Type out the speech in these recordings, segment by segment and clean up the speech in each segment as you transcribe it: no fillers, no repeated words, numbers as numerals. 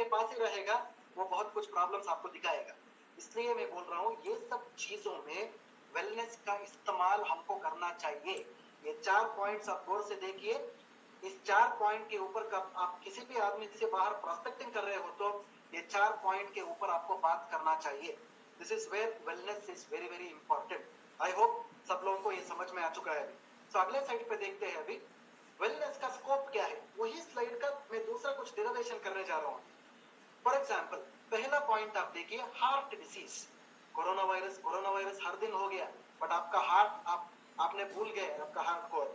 पास ही रहेगा, वो बहुत कुछ प्रॉब्लम्स आपको दिखाएगा। इसलिए मैं बोल रहा हूँ ये सब चीजों में वेलनेस का इस्तेमाल हमको करना चाहिए। ये 4 पॉइंट्स आप गौर से देखिए। इस 4 पॉइंट के ऊपर कब आप किसी भी आदमी से बाहर प्रोस्पेक्टिंग कर रहे हो तो ये 4 पॉइंट के ऊपर आपको बात करना चाहिए। This is where wellness is very very important. I hope सब लोगों को ये समझ में आ चुका है अभी। तो अगले साइड पे देखते हैं अभी वेलनेस का स्कोप क्या है। वही स्लाइड का मैं दूसरा कुछ डेरिवेशन करने जा रहा हूँ। फॉर एग्जाम्पल पहला पॉइंट आप देखिए, हार्ट डिसीज। कोरोना वायरस हर दिन हो गया, बट आपका हार्ट आपने भूल गए आपका हार्ट को।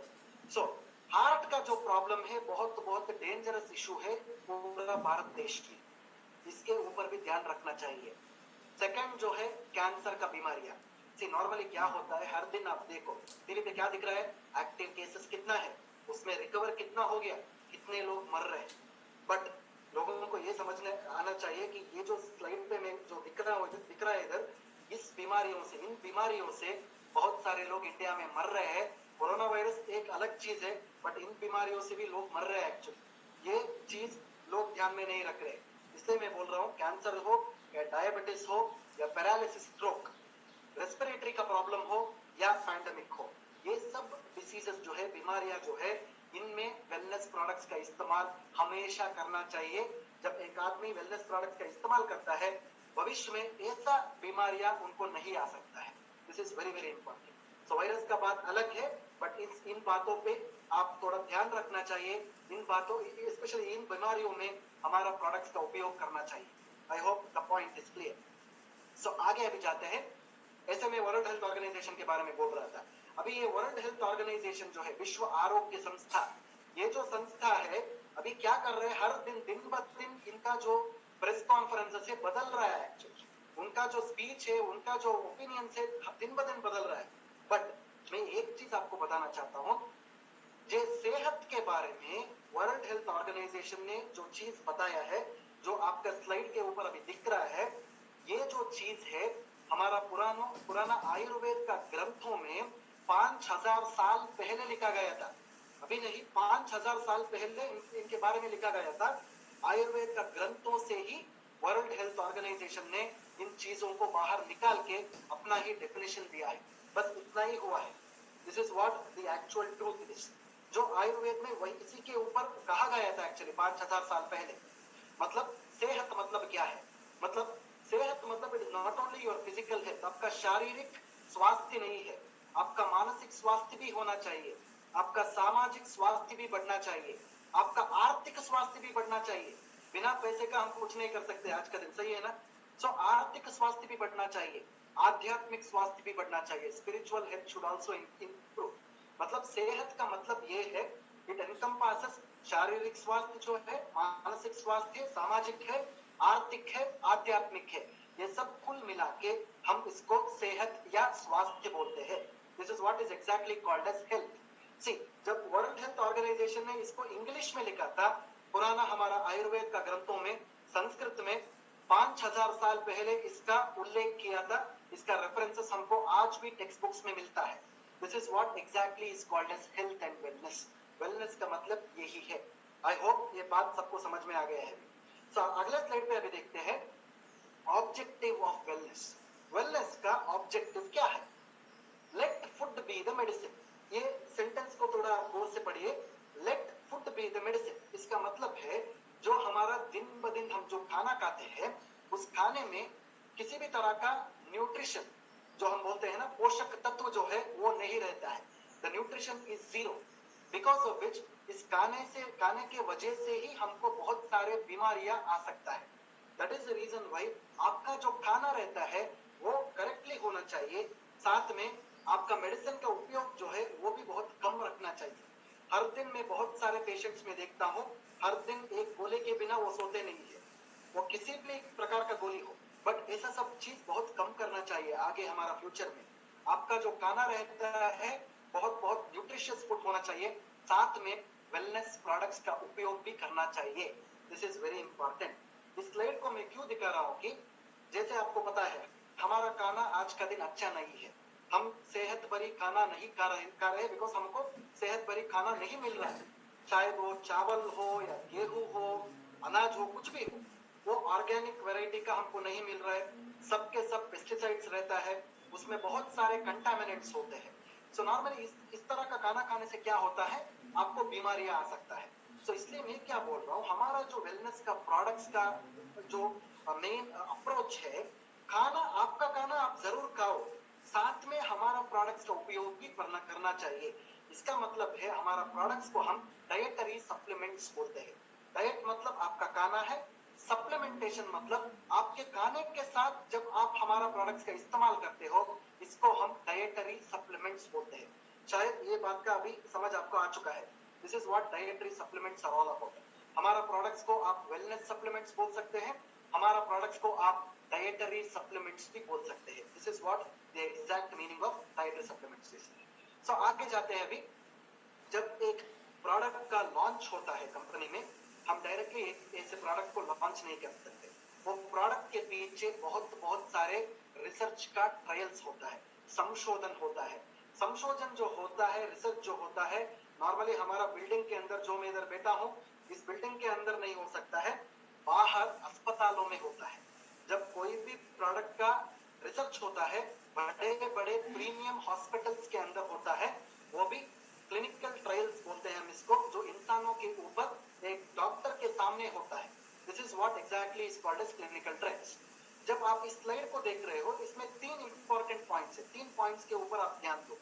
सो हार्ट का जो प्रॉब्लम है बहुत बहुत डेंजरस इशू है पूरा भारत देश की, इसके ऊपर भी ध्यान रखना चाहिए। सेकंड जो है कैंसर का बीमारियां। सी नॉर्मली क्या होता है, हर दिन आप देखो टीवी पे क्या दिख रहा है, एक्टिव केसेस कितना है, उसमें रिकवर कितना हो गया, कितने लोग मर रहे हैं। बट लोगों को ये समझने आना चाहिए कि ये जो स्लाइड पे में जो दिख रहा है इधर, इस बीमारियों से, इन बीमारियों से बहुत सारे लोग इंडिया में मर रहे हैं। कोरोना वायरस एक अलग चीज है, बट इन बीमारियों से भी लोग मर रहे हैं एक्चुअली। ये चीज लोग ध्यान में नहीं रख रहे। इसलिए मैं बोल रहा हूँ कैंसर हो या डायबिटीज हो या पैरालिसिस स्ट्रोक, रेस्पिरेटरी का प्रॉब्लम हो या पैंडेमिक हो, ये सब डिसीजेस जो है, बीमारियां जो है, इनमें वेलनेस प्रोडक्ट्स का इस्तेमाल हमेशा करना चाहिए। जब एक आदमी वेलनेस प्रोडक्ट्स का इस्तेमाल करता है, भविष्य में ऐसा बीमारियां उनको नहीं आ सकता है। This is very very important. So virus का बात अलग है, बट इन बातों पे आप थोड़ा ध्यान रखना चाहिए। इन बातों, स्पेशली इन बीमारियों में हमारा प्रोडक्ट्स का उपयोग करना चाहिए। I hope the point is clear. So आगे अभी जाते हैं। ऐसे में वर्ल्ड हेल्थ ऑर्गेनाइजेशन के बारे में बोल रहा था। अभी ये वर्ल्ड हेल्थ ऑर्गेनाइजेशन जो है, विश्व आरोग्य संस्था, ये जो संस्था है अभी क्या कर रहे हैं, हर दिन दिन ब दिन इनका जो प्रेस कॉन्फ्रेंस है बदल रहा है एक्चुअली। उनका जो स्पीच है, उनका जो ओपिनियन है दिन ब दिन बदल रहा है। बट मैं एक चीज आपको बताना चाहता हूँ, जे सेहत के बारे में वर्ल्ड हेल्थ ऑर्गेनाइजेशन ने जो चीज बताया है, जो आपका स्लाइड के ऊपर अभी दिख रहा है, ये जो चीज है हमारा पुराना आयुर्वेद का ग्रंथों में 5000 साल पहले लिखा गया था। अभी नहीं, 5000 साल पहले इनके बारे में लिखा गया था। आयुर्वेद का ग्रंथों से ही वर्ल्ड हेल्थ ऑर्गेनाइजेशन ने इन चीजों को बाहर निकाल के अपना ही डेफिनेशन दिया है। बस इतना ही हुआ है। This is what the actual truth is. जो आयुर्वेद में वही इसी के ऊपर कहा गया था एक्चुअली 5000 साल पहले। मतलब सेहत मतलब क्या है, मतलब सेहत मतलब it is not only your physical health. आपका शारीरिक स्वास्थ्य नहीं है, आपका मानसिक स्वास्थ्य भी होना चाहिए, आपका सामाजिक स्वास्थ्य भी बढ़ना चाहिए, आपका आर्थिक स्वास्थ्य भी बढ़ना चाहिए। बिना पैसे का हम कुछ नहीं कर सकते आज का दिन, सही है ना। सो आर्थिक स्वास्थ्य भी बढ़ना चाहिए, आध्यात्मिक स्वास्थ्य भी बढ़ना चाहिए। Spiritual health should also improve. मतलब सेहत का मतलब ये है, इट एनकम्पासेस शारीरिक स्वास्थ्य जो है, मानसिक स्वास्थ्य, सामाजिक है, आर्थिक है, आध्यात्मिक है। ये सब कुल मिला के हम इसको सेहत या स्वास्थ्य बोलते हैं। This is what is exactly called as health. See, जब वर्ल्ड हेल्थ ऑर्गेनाइजेशन ने इसको इंग्लिश में लिखा था, पुराना हमारा आयुर्वेद का ग्रंथों में संस्कृत में 5000 साल पहले इसका उल्लेख किया था। इसका रेफरेंसेस हमको आज भी टेक्स्ट बुक्स में मिलता है। This is what exactly is called as health and wellness. Wellness का मतलब यही है। आई होप ये बात सबको समझ में आ गया है। सो अगले स्लाइड पे अभी देखते हैं ऑब्जेक्टिव ऑफ वेलनेस। वेलनेस का ऑब्जेक्टिव क्या है? Let food be the medicine. ये सेंटेंस को थोड़ा गौर से पढ़िए। Let food be the medicine, इसका मतलब है जो हमारा दिन ब दिन हम जो खाना खाते हैं, उस खाने में किसी भी तरह का न्यूट्रिशन, जो हम बोलते हैं ना पोषक तत्व जो है, वो नहीं रहता है। The nutrition is zero, because of which इस खाने के वजह से ही हमको बहुत सारे बीमारियां आ सकता है। That is the reason why आपका जो खाना रहता है वो करेक्टली होना चाहिए। साथ में आपका मेडिसिन का उपयोग जो है वो भी बहुत कम रखना चाहिए। हर दिन मैं बहुत सारे पेशेंट्स में देखता हूँ, हर दिन एक गोले के बिना वो सोते नहीं है, वो किसी भी प्रकार का गोली हो। बट ऐसा सब चीज बहुत कम करना चाहिए आगे हमारा फ्यूचर में। आपका जो खाना रहता है बहुत बहुत न्यूट्रिशियस फूड होना चाहिए, साथ में वेलनेस प्रोडक्ट्स का उपयोग भी करना चाहिए। This is very important. इस स्लाइड को मैं क्यों दिखा रहा हूँ कि जैसे आपको पता है हमारा खाना आज का दिन अच्छा नहीं है। हम सेहत भरी खाना नहीं खा रहे बिकॉज हमको सेहत भरी खाना नहीं मिल रहा है। चाहे वो चावल हो या गेहूं हो, अनाज हो, कुछ भी हो, ऑर्गेनिक वैरायटी का हमको नहीं मिल रहा है, सबके सब पेस्टिसाइड्स रहता है, उसमें बहुत सारे कंटामिनेंट्स होते हैं। सो नॉर्मली इस तरह का खाना खाने से क्या होता है, आपको बीमारियां आ सकता है। सो इसलिए मैं क्या बोल रहा हूँ, हमारा जो वेलनेस का प्रोडक्ट्स का जो मेन अप्रोच है, खाना आपका खाना आप जरूर खाओ, साथ में हमारा प्रोडक्ट्स का उपयोग भी करना चाहिए। इसका मतलब है हमारा प्रोडक्ट्स को हम डाइटरी सप्लीमेंट्स बोलते हैं। डाइट मतलब आपका खाना है, सप्लीमेंटेशन मतलब आपके खाने के साथ जब आप हमारा प्रोडक्ट्स का इस्तेमाल करते हो, इसको हम डाइटरी सप्लीमेंट्स बोलते हैं। शायद ये बात का अभी समझ आपको आ चुका है। This is what dietary supplements are all about. हमारा प्रोडक्ट्स को आप वेलनेस सप्लीमेंट्स बोल सकते हैं, हमारा प्रोडक्ट्स को आप डाइटरी सप्लीमेंट्स भी बोल सकते हैं। This is what the exact meaning of dietary supplements is. So आगे जाते हैं। अभी जब एक प्रोडक्ट का लॉन्च होता है कंपनी में, हम डायरेक्टली एक ऐसे प्रोडक्ट को लॉन्च नहीं कर सकते। वो प्रोडक्ट के पीछे बहुत सारे रिसर्च का ट्रायल्स होता है, संशोधन होता है। संशोधन जो होता है, रिसर्च जो होता है, नॉर्मली हमारा बिल्डिंग के अंदर, जो मैं इधर बैठा हूँ इस बिल्डिंग के अंदर नहीं हो सकता है, बाहर अस्पतालों में होता है। जब कोई भी प्रोडक्ट का रिसर्च होता है, बड़े बड़े प्रीमियम हॉस्पिटल्स के अंदर होता है, वो भी क्लिनिकल ट्रायल्स बोलते हैं हम इसको, जो इंसानों के ऊपर एक डॉक्टर के सामने होता है। This is what exactly is called as clinical trials. जब आप इस स्लाइड को देख रहे हो, इसमें 3 इंपॉर्टेंट पॉइंट्स है। 3 पॉइंट्स के ऊपर आप ध्यान दो।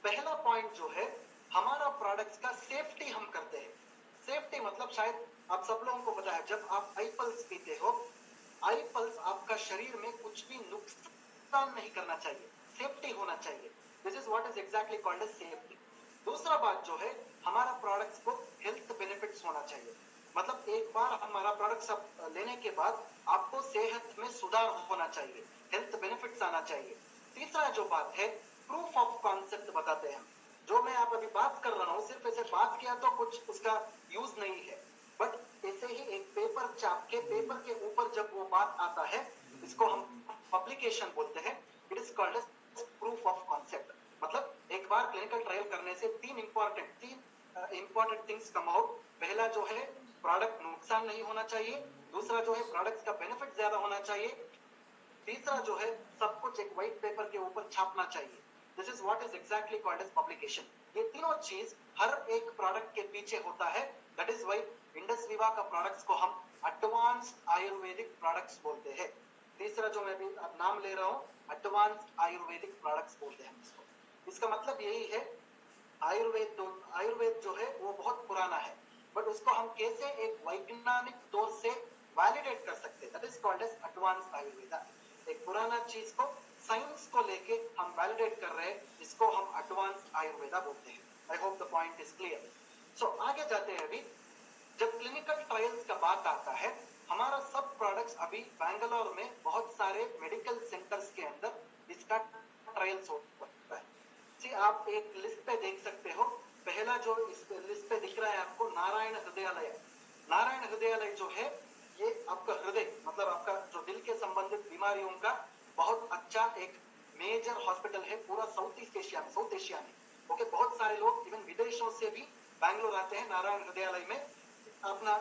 पहला पॉइंट जो है, हमारा प्रोडक्ट्स का सेफ्टी हम करते हैं। सेफ्टी मतलब शायद आप सब लोगों को पता है, जब आप आई पल्स पीते हो, आई पल्स आपका शरीर में कुछ भी नुकसान नहीं करना चाहिए, सेफ्टी होना चाहिए। This is what is exactly called as safety. दूसरा बात जो है, हमारा प्रोडक्ट्स को हेल्थ बेनिफिट्स होना चाहिए। मतलब एक बार हमारा प्रोडक्ट सब लेने के बाद आपको सेहत में सुधार होना चाहिए, हेल्थ बेनिफिट्स आना चाहिए। तीसरा जो बात है, प्रूफ ऑफ कॉन्सेप्ट बताते हैं। जो मैं आप अभी बात कर रहा हूँ, सिर्फ ऐसे बात किया तो कुछ उसका यूज नहीं है, बट ऐसे ही एक पेपर छाप के, पेपर के ऊपर जब वो बात आता है, इसको हम पब्लिकेशन बोलते हैं। It is called as proof of concept. मतलब एक बार क्लिनिकल ट्रायल करने से तीन इंपॉर्टेंट थिंग्स कम आउट। पहला जो है, प्रोडक्ट नुकसान नहीं होना चाहिए। दूसरा जो है, प्रोडक्ट का बेनिफिट ज्यादा होना चाहिए। तीसरा जो है, सब कुछ एक व्हाइट पेपर के ऊपर छापना चाहिए। This is what is exactly called as publication. ये तीनों चीज हर एक प्रोडक्ट के पीछे होता है। दैट इज व्हाई इंडस विवा का प्रोडक्ट्स को हम एडवांस्ड आयुर्वेदिक प्रोडक्ट्स बोलते हैं। तीसरा जो मैं भी नाम ले रहा हूँ, एडवांस्ड आयुर्वेदिक प्रोडक्ट्स बोलते हैं इसको। इसका मतलब यही है, आयुर्वेद जो है वो बहुत पुराना है, बट उसको हम कैसे एक वैज्ञानिक तौर से वैलिडेट कर सकते हैं। That is called as advanced Ayurveda. एक पुराना चीज को, साइंस को लेके हम वैलिडेट कर रहे हैं, इसको हम एडवांस्ड आयुर्वेदा बोलते हैं। I hope the point is clear. So आगे जाते हैं। अभी जब क्लिनिकल ट्रायल्स का बात आता है, हमारा सब प्रोडक्ट्स अभी बैंगलोर में बहुत सारे मेडिकल सेंटर्स के अंदर इसका ट्रायल्स होता है। जी, आप एक लिस्ट पे देख सकते हो। पहला जो इस लिस्ट पे दिख रहा है आपको, नारायण हृदयालय। नारायण हृदयालय जो है, ये आपका हृदय मतलब आपका जो दिल के संबंधित बीमारियों का बहुत अच्छा एक मेजर हॉस्पिटल है पूरा साउथ एशिया में। ओके, बहुत सारे लोग इवन विदेशों से भी बैंगलोर आते हैं नारायण हृदयालय में अपना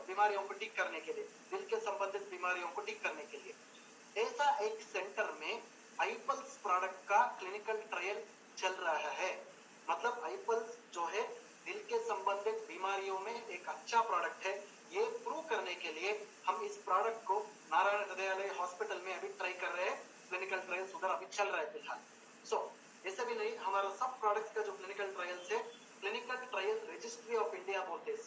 बीमारियों को ठीक करने के लिए, दिल के संबंधित बीमारियों को ठीक करने के लिए। ऐसा एक सेंटर में आईपल्स प्रोडक्ट का क्लिनिकल ट्रायल चल रहा है। मतलब आईपल्स जो है दिल के संबंधित बीमारियों में एक अच्छा प्रोडक्ट है। ये प्रूव करने के लिए हम इस प्रोडक्ट को नारायण हृदयालय हॉस्पिटल में अभी ट्राई कर रहे हैं। क्लिनिकल ट्रायल्स उधर अभी चल रहा है फिलहाल। सो ऐसे भी नहीं, हमारा सब प्रोडक्ट्स का जो क्लिनिकल ट्रायल्स है, clinical trial registry of India बोलते हैं,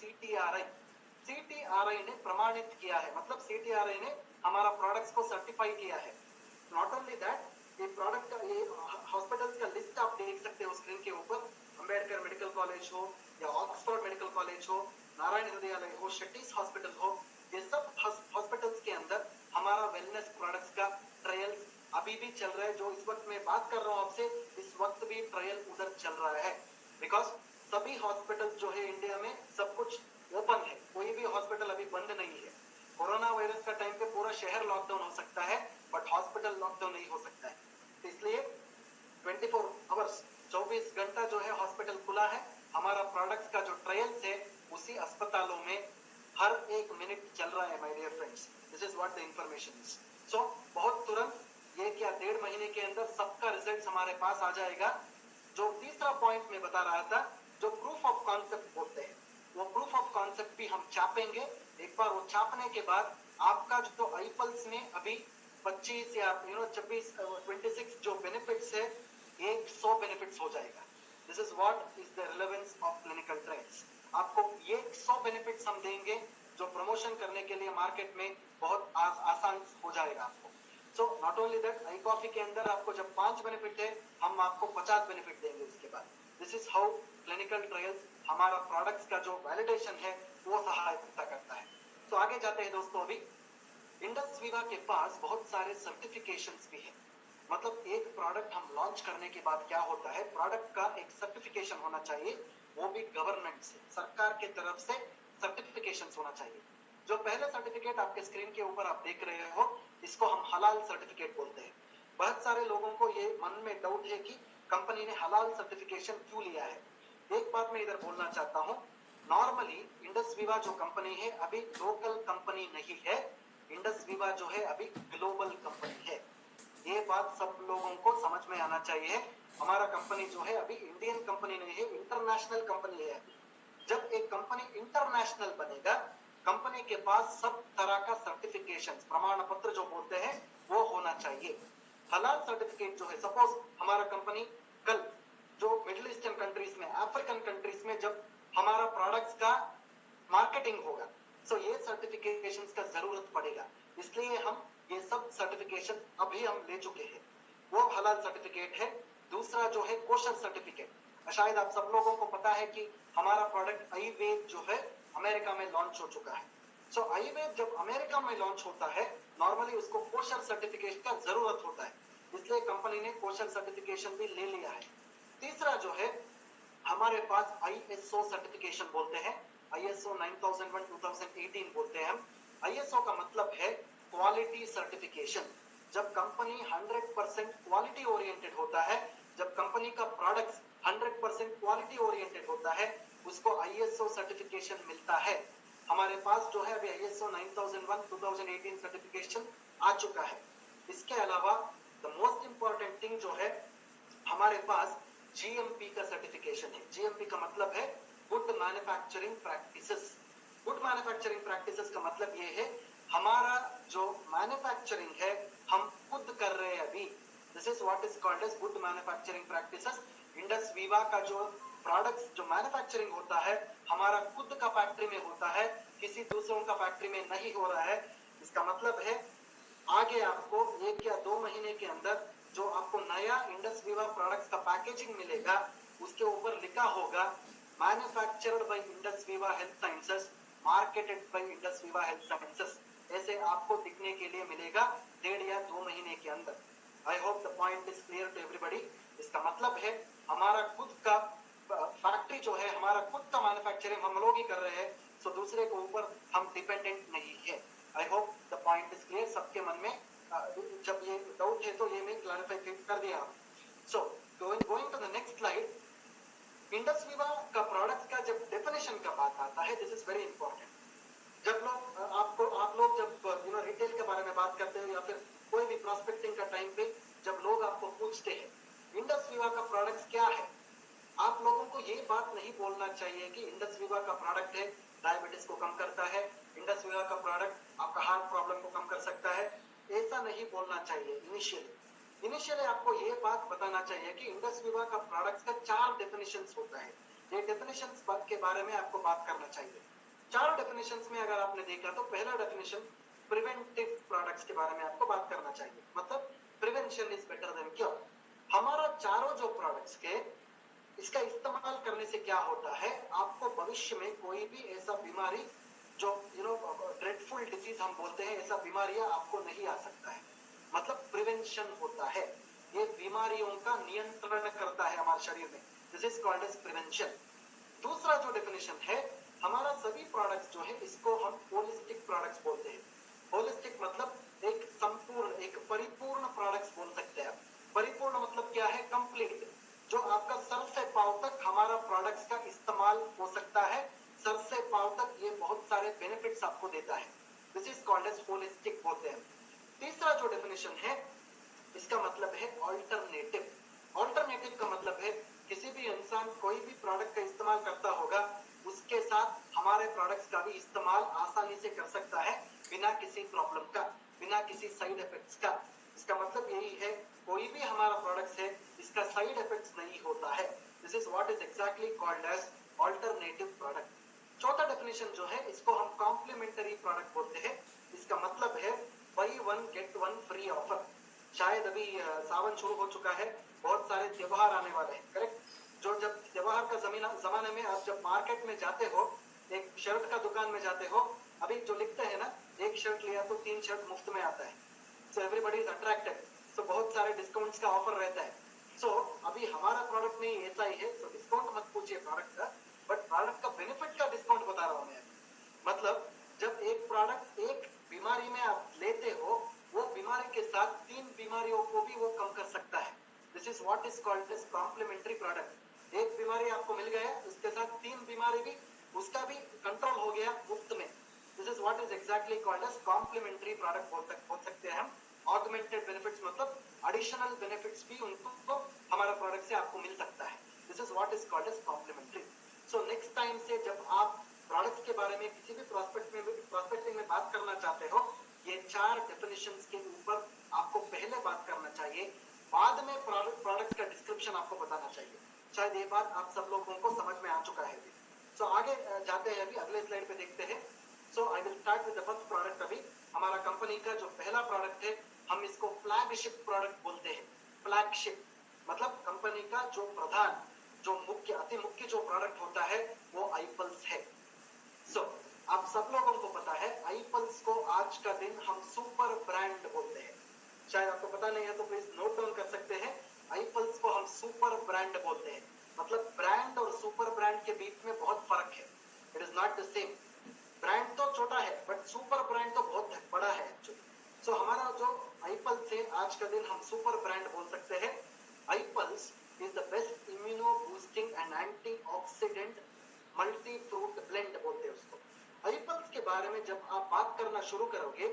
सीटीआरआई ने प्रमाणित किया है। मतलब सीटीआरआई ने हमारा प्रोडक्ट्स को सर्टिफाई किया है। नॉट ओनली दैट, ये प्रोडक्ट का, ये हॉस्पिटल्स का लिस्ट आप देख सकते हो स्क्रीन के ऊपर। अंबेडकर मेडिकल कॉलेज हो या ऑक्सफोर्ड मेडिकल कॉलेज हो, नारायण हृदयालय हो, शेट्टीज हॉस्पिटल हो, ये सब हॉस्पिटल्स के अंदर हमारा वेलनेस प्रोडक्ट्स का ट्रायल अभी भी चल रहा है। जो इस वक्त मैं बात कर रहा हूँ आपसे, इस वक्त भी ट्रायल उधर चल रहा है। बिकॉज सभी हॉस्पिटल जो है इंडिया में सब कुछ ओपन है, कोई भी हॉस्पिटल अभी बंद नहीं है। कोरोना वायरस का टाइम पे पूरा शहर लॉकडाउन हो सकता है, बट हॉस्पिटल लॉकडाउन नहीं हो सकता है। इसलिए 24 आवर्स 24 घंटा जो है हॉस्पिटल खुला है। हमारा प्रोडक्ट्स का जो ट्रायल्स है उसी अस्पतालों में हर एक मिनट चल रहा है my dear friends, this is what the information is. So बहुत तुरंत ये क्या 1.5 महीने के अंदर सबका रिजल्ट हमारे पास आ जाएगा। जो तीसरा पॉइंट में बता रहा था, जो प्रूफ ऑफ कॉन्सेप्ट बोलते हैं, वो प्रूफ ऑफ कॉन्सेप्ट भी हम छापेंगे। एक बार वो छापने के बाद आपका जो आईपल्स में अभी 25 या 26 26 जो बेनिफिट्स है, 100 बेनिफिट्स हो जाएगा। This is what is the relevance of clinical trials. आपको ये 100 बेनिफिट्स हम देंगे जो प्रमोशन करने के लिए मार्केट में बहुत आसान हो जाएगा आपको। So not only that, I coffee के अंदर आपको जब 5 बेनिफिट है, हम आपको 50 बेनिफिट देंगे उसके बाद। This is how clinical trials हमारा प्रोडक्ट्स का जो वैलिडेशन है वो सहायता करता है। तो आगे जाते हैं दोस्तों। अभी इंडस वीवा के पास बहुत सारे सर्टिफिकेशंस भी हैं। मतलब एक प्रोडक्ट हम लॉन्च करने के बाद क्या होता है, प्रोडक्ट का एक सर्टिफिकेशन होना चाहिए, वो भी गवर्नमेंट से, सरकार के तरफ से सर्टिफिकेशन होना चाहिए। जो पहले सर्टिफिकेट आपके स्क्रीन के ऊपर आप देख रहे हो, इसको हम हलाल सर्टिफिकेट बोलते हैं। बहुत सारे लोगों को ये मन में डाउट है कि कंपनी ने हलाल सर्टिफिकेशन क्यों लिया है। एक बात मैं इधर बोलना चाहता हूँ, नॉर्मली इंडस वीवा जो कंपनी है अभी लोकल कंपनी नहीं है, इंडस वीवा जो है अभी ग्लोबल कंपनी है। ये बात सब लोगों को समझ में आना चाहिए। हमारा कंपनी जो है अभी इंडियन कंपनी नहीं है, इंटरनेशनल कंपनी है। जब एक कंपनी इंटरनेशनल बनेगा, कंपनी के पास सब तरह का सर्टिफिकेशन, प्रमाण पत्र जो बोलते हैं, वो होना चाहिए। हलाल सर्टिफिकेट जो है, सपोज हमारा कंपनी कल जो मिडिल ईस्टर्न कंट्रीज में, अफ्रीकन कंट्रीज में जब हमारा प्रोडक्ट्स का मार्केटिंग होगा, सो ये सर्टिफिकेशंस का जरूरत पड़ेगा। इसलिए हम ये सब सर्टिफिकेशन अभी हम ले चुके हैं, वो हलाल सर्टिफिकेट है। दूसरा जो है कोशर सर्टिफिकेट, शायद आप सब लोगों को पता है कि हमारा प्रोडक्ट आईवेद जो है अमेरिका में लॉन्च हो चुका है। सो आईवेद जब अमेरिका में लॉन्च होता है, नॉर्मली उसको कोशर सर्टिफिकेट का जरूरत होता है, इसलिए कंपनी ने कोशर सर्टिफिकेशन भी ले लिया है। तीसरा जो है हमारे पास आईएसओ सर्टिफिकेशन बोलते हैं, आईएसओ 9001 2018 बोलते हैं हम। आईएसओ का मतलब है क्वालिटी सर्टिफिकेशन। जब कंपनी 100% क्वालिटी ओरिएंटेड होता है, जब कंपनी का प्रोडक्ट्स 100% क्वालिटी ओरिएंटेड होता है, उसको आईएसओ सर्टिफिकेशन मिलता है। हमारे पास जो है अभी आईएसओ 9001 2018 सर्टिफिकेशन आ चुका है। इसके अलावा द मोस्ट इंपॉर्टेंट थिंग जो है, हमारे पास जीएमपी का सर्टिफिकेशन है। जीएमपी का मतलब है good manufacturing practices. Good manufacturing practices का मतलब ये है, हमारा जो मैन्युफैक्चरिंग है हम खुद कर रहे हैं अभी। This is what is called as good manufacturing practices. Indus Viva का जो प्रोडक्ट्स जो मैन्युफैक्चरिंग होता है, हमारा खुद का फैक्ट्री में होता है, किसी दूसरों का फैक्ट्री में नहीं हो रहा है। इसका मतलब है आगे आपको 1 या 2 महीने के अंदर जो आपको नया इंडस वीवा प्रोडक्ट्स का पैकेजिंग मिलेगा, उसके ऊपर लिखा होगा manufactured by Indus Viva health sciences, marketed bye Indus Viva health sciences, ऐसे आपको दिखने के लिए मिलेगा 1.5 या 2 महीने के अंदर। I hope the point is clear to everybody. इसका मतलब है हमारा खुद का फैक्ट्री जो है, हमारा खुद का मैन्युफैक्चरिंग हम लोग ही कर रहे हैं, सो दूसरे के ऊपर हम डिपेंडेंट नहीं है। I hope the point is clear. सबके मन में जब ये डाउट है तो ये मैं क्लैरिफाई कर दिया। So going to the next slide, Indus Viva का प्रोडक्ट का जब डेफिनेशन का बात आता है, दिस इज वेरी इंपॉर्टेंट। जब लोग आप लोग जब रिटेल के बारे में बात करते हैं या फिर कोई भी प्रोस्पेक्टिंग का टाइम पे जब लोग आपको पूछते हैं इंडस वीवा का प्रोडक्ट क्या है, आप लोगों को ये बात नहीं बोलना चाहिए कि इंडस वीवा का प्रोडक्ट है डायबिटीज को कम करता है, इंडस वीवा का प्रोडक्ट आपका हार्ट प्रॉब्लम को कम कर सकता है। ऐसा नहीं बोलना चाहिए। इनिशियली आपको ये बात बताना चाहिए कि इंडस वीवा का प्रोडक्ट का 4 डेफिनेशंस होता है। ये डेफिनेशंस के बारे में आपको बात करना चाहिए। 4 डेफिनेशंस में अगर आपने देखा तो पहला डेफिनेशन प्रिवेंटिव प्रोडक्ट्स के बारे में आपको बात करना चाहिए, मतलब prevention is better than cure. हमारा चारों जो प्रोडक्ट्स के इसका इस्तेमाल करने से क्या होता है, आपको भविष्य में कोई भी ऐसा बीमारी जो ड्रेडफुल डिसीज हम बोलते हैं, ऐसा बीमारियां आपको नहीं आ सकता है। मतलब प्रिवेंशन होता है, ये बीमारियों का नियंत्रण करता है हमारे शरीर में। This is called as prevention. दूसरा जो डेफिनेशन है, हमारा सभी प्रोडक्ट्स जो है इसको हम होलिस्टिक प्रोडक्ट्स बोलते हैं। होलिस्टिक मतलब एक संपूर्ण, एक परिपूर्ण प्रोडक्ट्स बोल सकते हैं। परिपूर्ण मतलब क्या है, कंप्लीट, जो आपका सर से पांव तक हमारा प्रोडक्ट्स का इस्तेमाल हो सकता है। सर से पांव तक ये बहुत सारे बेनिफिट्स कैरेक्टरिस्टिक बोलते हैं। तीसरा जो डेफिनेशन है इसका मतलब है ऑल्टरनेटिव। ऑल्टरनेटिव का मतलब है किसी भी इंसान कोई भी प्रोडक्ट का इस्तेमाल करता होगा उसके साथ हमारे प्रोडक्ट्स का भी इस्तेमाल आसानी से कर सकता है बिना किसी प्रॉब्लम का, बिना किसी साइड इफेक्ट्स का। इसका मतलब यही है कोई भी हमारा प्रोडक्ट है इसका साइड इफेक्ट्स नहीं होता है। This is what is exactly called as alternative product. चौथा डेफिनेशन जो है इसको हम कॉम्प्लीमेंटरी प्रोडक्ट बोलते हैं। इसका मतलब है by one get one free offer. शायद अभी सावन शुरू हो चुका है, बहुत सारे त्योहार आने वाले हैं, करेक्ट। जो जब त्योहार का जमाने में आप जब मार्केट में जाते हो, एक शर्ट का दुकान में जाते हो, अभी जो लिखते हैं ना एक शर्ट लिया तो 3 शर्ट मुफ्त में आता है। सो एवरीबॉडी इज अट्रैक्टेड, सो बहुत सारे डिस्काउंट्स का ऑफर रहता है। सो अभी हमारा प्रोडक्ट में ऐसा ही है, सो डिस्काउंट मत पूछिए प्रोडक्ट का, बट प्रोडक्ट का बेनिफिट का डिस्काउंट बता रहा हूं मैं। मतलब जब एक प्रोडक्ट एक बीमारी में आप लेते हो वो बीमारी के साथ 3 बीमारियों को भी वो कम कर सकता है। This is what is called as complementary product. एक बीमारी आपको मिल गया उसके साथ 3 बीमारी भी उसका भी कंट्रोल हो गया मुफ्त में। This is what is exactly called as complementary product बोल सकते हैं हम। ऑगमेंटेड बेनिफिट्स मतलब एडिशनल बेनिफिट्स भी उनको हमारा प्रोडक्ट से आपको मिल सकता है। This is what is called as complementary. So next time से जब आप प्रोडक्ट्स के बारे में किसी भी प्रोस्पेक्टिंग में बात करना चाहते हो, ये 4 डेफिनेशंस के ऊपर आपको पहले बात करना चाहिए, बाद में प्रोडक्ट का डिस्क्रिप्शन आपको बताना चाहिए। शायद ये बात आप सब लोगों को समझ में आ चुका है अभी। सो आगे जाते हैं, अभी अगले स्लाइड पे देखते हैं। So I will start with the first product. अभी हमारा कंपनी का जो पहला प्रोडक्ट है हम इसको फ्लैगशिप प्रोडक्ट बोलते हैं। फ्लैगशिप मतलब कंपनी का जो प्रधान, जो मुख्य अति मुख्य जो प्रोडक्ट होता है वो आईपल्स है। सो आप सब लोगों को पता है आईपल्स को आज का दिन हम सुपर ब्रांड बोलते हैं। शायद आपको पता नहीं है तो प्लीज नोट डाउन कर सकते हैं। आईपल्स को हम सुपर ब्रांड बोलते हैं। मतलब ब्रांड और सुपर ब्रांड के बीच में बहुत फर्क है। It is not the same. Brand तो छोटा है बट सुपर ब्रांड तो बहुत बड़ा है एक्चुअली। सो हमारा जो आईपल्स है आज का दिन हम सुपर ब्रांड बोल सकते हैं। IPulse is the best immuno boosting and antioxidant multi fruit blend बोलते हैं उसको। आईपल्स के बारे में जब आप बात करना शुरू करोगे,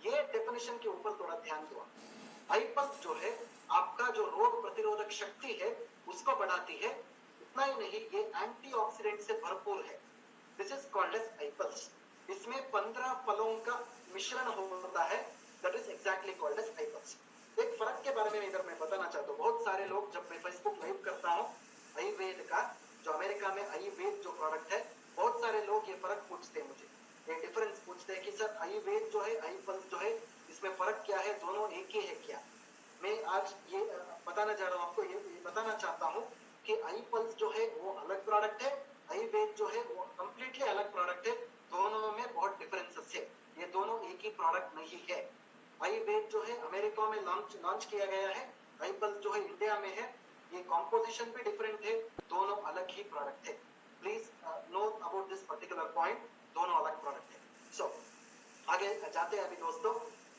ये डेफिनेशन के ऊपर थोड़ा ध्यान दो। आईपल्स जो है आपका जो रोग प्रतिरोधक शक्ति है उसको बढ़ाती है। इतना ही नहीं, ये एंटीऑक्सीडेंट से भरपूर है। This is called as iPulse. इसमें 15 फलों का मिश्रण होता है, that is exactly called as iPulse. एक फर्क के बारे में इधर मैं बताना चाहता हूँ। बहुत सारे लोग जब मैं फेसबुक लाइव करता हूँ आयुर्वेद का, जो अमेरिका में आयुर्वेद जो प्रोडक्ट है, बहुत सारे लोग ये फर्क पूछते हैं मुझे, ये डिफरेंस पूछते हैं कि सर आयुर्वेद जो है आईपल्स जो है इसमें फर्क क्या है, दोनों एक ही है क्या। मैं आज ये बताना चाह रहा हूँ आपको, ये बताना चाहता हूँ कि आईपल्स जो है वो अलग प्रोडक्ट है, आयुर्वेद जो है वो कंप्लीटली अलग प्रोडक्ट है। दोनों में बहुत डिफरेंसेस है, ये दोनों एक ही प्रोडक्ट नहीं है। आयुर्वेद जो है अमेरिका में लॉन्च किया गया है, आईपल्स जो है इंडिया में है। ये कॉम्पोजिशन भी डिफरेंट है, दोनों अलग ही प्रोडक्ट है। Please know about this particular point, दोनों अलग प्रोडक्ट है। सो आगे जाते हैं अभी दोस्तों।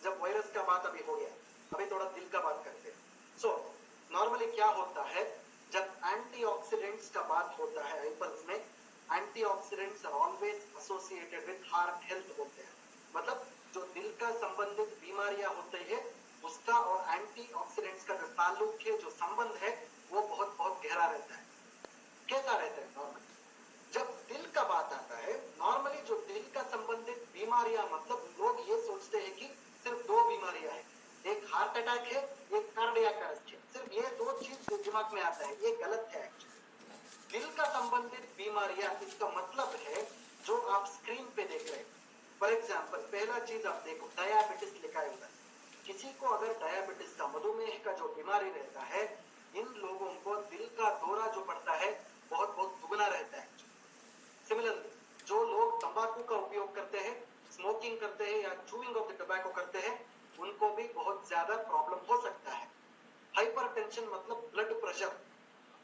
जब वायरस का बात अभी हो गया, अभी थोड़ा दिल का बात करते हैं। सो नॉर्मली क्या होता है जब एंटीऑक्सीडेंट्स का बात होता है आईपल्स में, antioxidants are always associated with heart health बोलते हैं। मतलब जो दिल का संबंधित बीमारियां होती है उसका और एंटीऑक्सीडेंट्स का जो ताल्लुक है, जो संबंध है, वो बहुत बहुत गहरा रहता है। कैसा रहता है नॉर्मली जब दिल का बात आता है, नॉर्मली जो दिल का संबंधित बीमारियां, मतलब लोग ये सोचते हैं कि सिर्फ 2 बीमारियां हैं, एक हार्ट अटैक है, एक कार्डियक अरेस्ट है, सिर्फ ये 2 चीज दिमाग में आता है। ये गलत है एक्चुअली। दिल का संबंधित बीमारियां इसका मतलब है जो आप स्क्रीन पे देख रहे हैं। फॉर एग्जाम्पल पहला चीज आप देखो, डायबिटीज लिखा है उधर। किसी को अगर डायबिटीज का, मधुमेह का जो बीमारी रहता है, इन लोगों को दिल का दौरा जो पड़ता है बहुत बहुत दुगना रहता है। सिमिलरली जो लोग तंबाकू का उपयोग करते हैं, स्मोकिंग करते हैं या चूइंग ऑफ द टोबैको करते हैं, उनको भी बहुत ज्यादा प्रॉब्लम हो सकता है। हाइपरटेंशन मतलब ब्लड प्रेशर।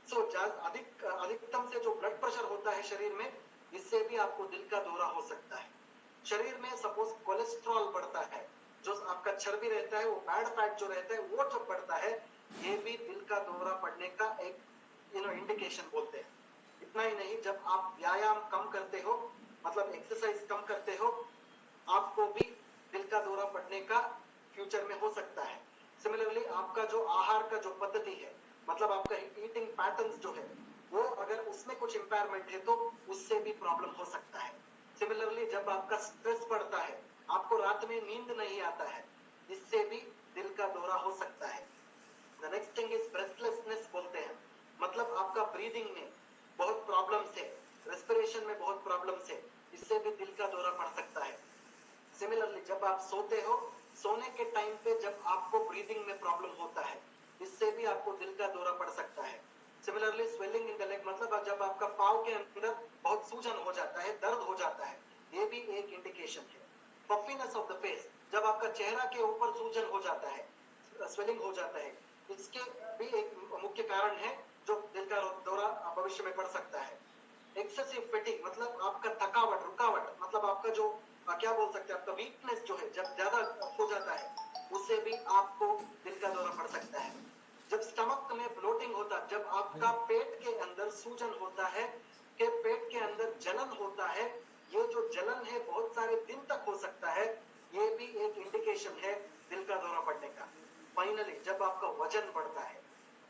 सो अधिकतम से जो ब्लड प्रेशर होता है शरीर में, इससे भी आपको दिल का दौरा हो सकता है। शरीर में सपोज कोलेस्ट्रॉल बढ़ता है, जो आपका चर्बी रहता है, वो बैड फैट जो रहता है वो जब बढ़ता है, ये भी दिल का दौरा पड़ने का एक इंडिकेशन बोलते हैं। इतना ही नहीं, जब आप व्यायाम कम करते हो, मतलब एक्सरसाइज कम करते हो, आपको भी दिल का दौरा पड़ने का फ्यूचर में हो सकता है। सिमिलरली आपका जो आहार का जो पद्धति है, मतलब आपका ईटिंग पैटर्न्स जो है, वो अगर उसमें कुछ इम्पेयरमेंट है तो उससे भी प्रॉब्लम हो सकता है। सिमिलरली जब आपका स्ट्रेस बढ़ता है, आपको रात में नींद नहीं आता है, इससे भी दिल का दौरा हो सकता है। The next thing is breathlessness बोलते हैं, मतलब आपका ब्रीदिंग में बहुत प्रॉब्लम्स है, रेस्पिरेशन में बहुत प्रॉब्लम्स है, इससे भी दिल का दौरा पड़ सकता है। सिमिलरली जब आप सोते हो, सोने के टाइम पे जब आपको ब्रीदिंग में प्रॉब्लम होता है, इससे भी आपको दिल का दौरा पड़ सकता है। Similarly swelling in the leg, मतलब जब आपका पाँव के अंदर बहुत सूजन हो जाता है, दर्द हो जाता है, ये भी एक इंडिकेशन है। पफिनेस ऑफ द फेस, जब आपका चेहरा के ऊपर सूजन हो जाता है, स्वेलिंग हो जाता है, इसके भी एक मुख्य कारण है जो दिल का दौरा भविष्य में पड़ सकता है। एक्सेसिव फैटिग, मतलब आपका थकावट, रुकावट, मतलब आपका जो क्या बोल सकते हैं, आपका वीकनेस जो है जब ज्यादा हो जाता है, उससे भी आपको दिल का दौरा पड़ सकता है। जब स्टमक में ब्लोटिंग होता है, जब आपका पेट के अंदर सूजन होता है, के पेट के अंदर जलन होता है, ये जो जलन है बहुत सारे दिन तक हो सकता है, ये भी एक इंडिकेशन है दिल का दौरा पड़ने का। फाइनली जब आपका वजन बढ़ता है,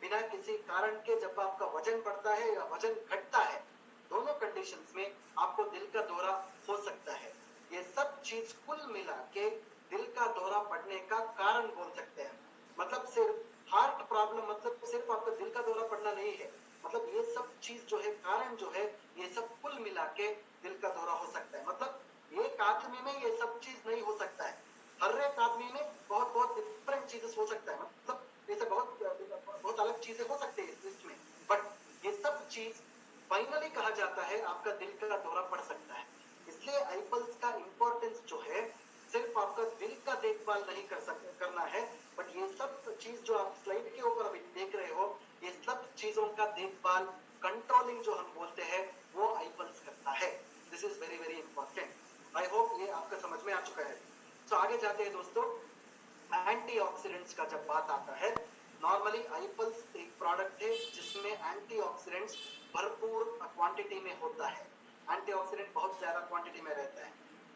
बिना किसी कारण के जब आपका वजन बढ़ता है या वजन घटता है, दोनों कंडीशंस में आपको दिल का दौरा हो सकता है। ये सब चीज कुल मिला के दिल का दौरा पड़ने का कारण बोल सकते हैं। मतलब सिर्फ हार्ट प्रॉब्लम, मतलब सिर्फ आपका दिल का दौरा पड़ना नहीं है, मतलब ये सब चीज जो है, कारण जो है, ये सब कुल मिला के दिल का दौरा हो सकता है। मतलब एक आदमी में ये सब चीज नहीं हो सकता है, हर एक आदमी में बहुत बहुत डिफरेंट चीजेस हो सकता है, मतलब जैसे बहुत अलग चीजें हो सकती है इसमें, बट ये सब चीज फाइनली कहा जाता है आपका दिल का दौरा पड़ सकता है। इसलिए आईपल्स का इंपॉर्टेंस जो है, सिर्फ आपका दिल का देखभाल नहीं करना है, बट ये सब चीज जो आप स्लाइड के ऊपर अभी देख रहे हो, ये सब चीजों का देखभाल, कंट्रोलिंग जो हम बोलते हैं, वो आईपल्स करता है। This is very very important. I hope ये आपका समझ में आ चुका है। तो आगे जाते हैं दोस्तों, एंटीऑक्सीडेंट्स का जब बात आता है, नॉर्मली आईपल्स एक प्रोडक्ट है जिसमें एंटीऑक्सीडेंट्स भरपूर क्वांटिटी में होता है, एंटीऑक्सीडेंट बहुत ज्यादा क्वांटिटी में रहता है।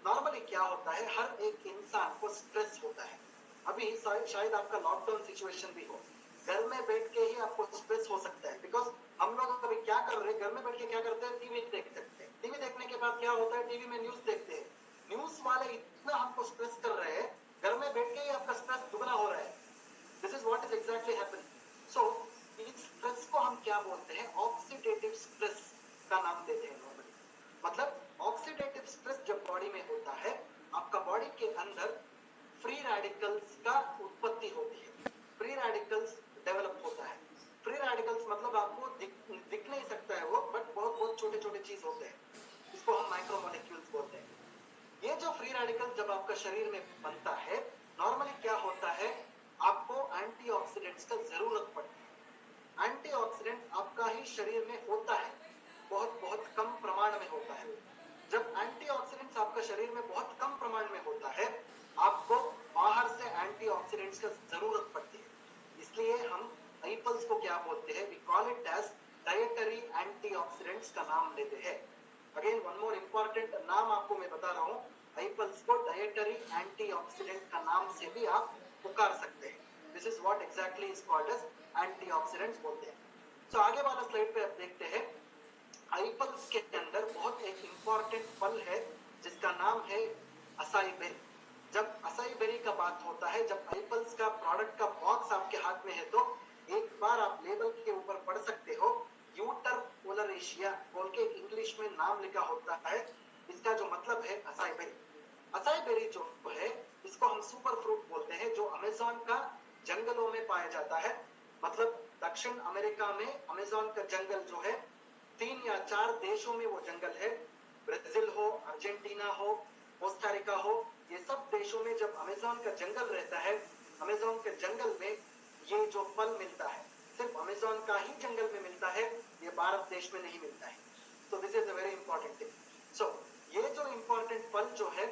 नॉर्मली क्या होता है, हर एक इंसान को स्ट्रेस होता है। अभी शायद आपका लॉकडाउन सिचुएशन भी हो, घर में बैठ के ही आपको स्ट्रेस हो सकता है, बिकॉज हम लोग अभी क्या कर रहे हैं, घर में बैठ के क्या करते हैं, टीवी देख सकते हैं। टीवी देखने के बाद क्या होता है, टीवी में न्यूज देखते हैं, न्यूज वाले इतना हमको स्ट्रेस कर रहे हैं, घर में बैठ के ही आपका स्ट्रेस दुगना हो रहा है। This is what is exactly happening. So इस स्ट्रेस को हम क्या बोलते हैं, ऑक्सीडेटिव स्ट्रेस का नाम देते हैं नॉर्मली। मतलब ऑक्सीडेटिव स्ट्रेस जब बॉडी में होता है, आपका बॉडी के अंदर फ्री रेडिकल्स का उत्पत्ति होती है, फ्री रेडिकल्स डेवलप होता है। फ्री रेडिकल्स मतलब आपको दिख नहीं सकता है वो, बट बहुत बहुत छोटे छोटे चीज होते हैं, इसको हम माइक्रोमोलिक्यूल्स बोलते हैं। ये जो फ्री रेडिकल जब आपका शरीर में बनता है, नॉर्मली क्या होता है, आपको एंटीऑक्सीडेंट्स का जरूरत पड़ती है। एंटीऑक्सीडेंट आपका ही शरीर में होता है, बहुत बहुत कम प्रमाण में होता है। जब एंटीऑक्सीडेंट्स आपका शरीर में बहुत कम प्रमाण में होता है, आपको बाहर से एंटीऑक्सीडेंट्स का जरूरत पड़ती है। इसलिए हम आईपल्स को क्या बोलते हैं, we call it as dietary antioxidants का नाम लेते हैं। अगेन वन मोर इंपॉर्टेंट नाम आपको मैं बता रहा हूँ, आईपल्स को डाइटरी एंटीऑक्सीडेंट का नाम से भी आप पुकार सकते हैं। This is what exactly is called as antioxidants बोलते हैं। तो आगे वाला स्लाइड पे आप देखते हैं, आईपल्स के अंदर बहुत एक इंपॉर्टेंट फल है जिसका नाम है असाई बेरी। जब असाई बेरी का बात होता है, जब आईपल्स का प्रोडक्ट का बॉक्स आपके हाथ में है, तो एक बार आप लेबल के ऊपर पढ़ सकते हो, यूटर ओलरेशिया बोल के इंग्लिश में नाम लिखा होता है। इसका जो मतलब है असाई बेरी। असाई बेरी जो है, इसको हम सुपर फ्रूट बोलते हैं, जो अमेज़न का जंगलों में पाया जाता है। मतलब दक्षिण अमेरिका में अमेज़न का जंगल जो है, 3 या 4 देशों में वो जंगल है। ब्राजील हो, अर्जेंटीना हो, कोस्टारिका हो, ये सब देशों में जब अमेज़न का जंगल रहता है, अमेज़न के जंगल में ये जो फल मिलता है, सिर्फ अमेज़न का ही जंगल में मिलता है, ये भारत देश में नहीं मिलता है। So this is a very important thing. So ये जो important फल जो है,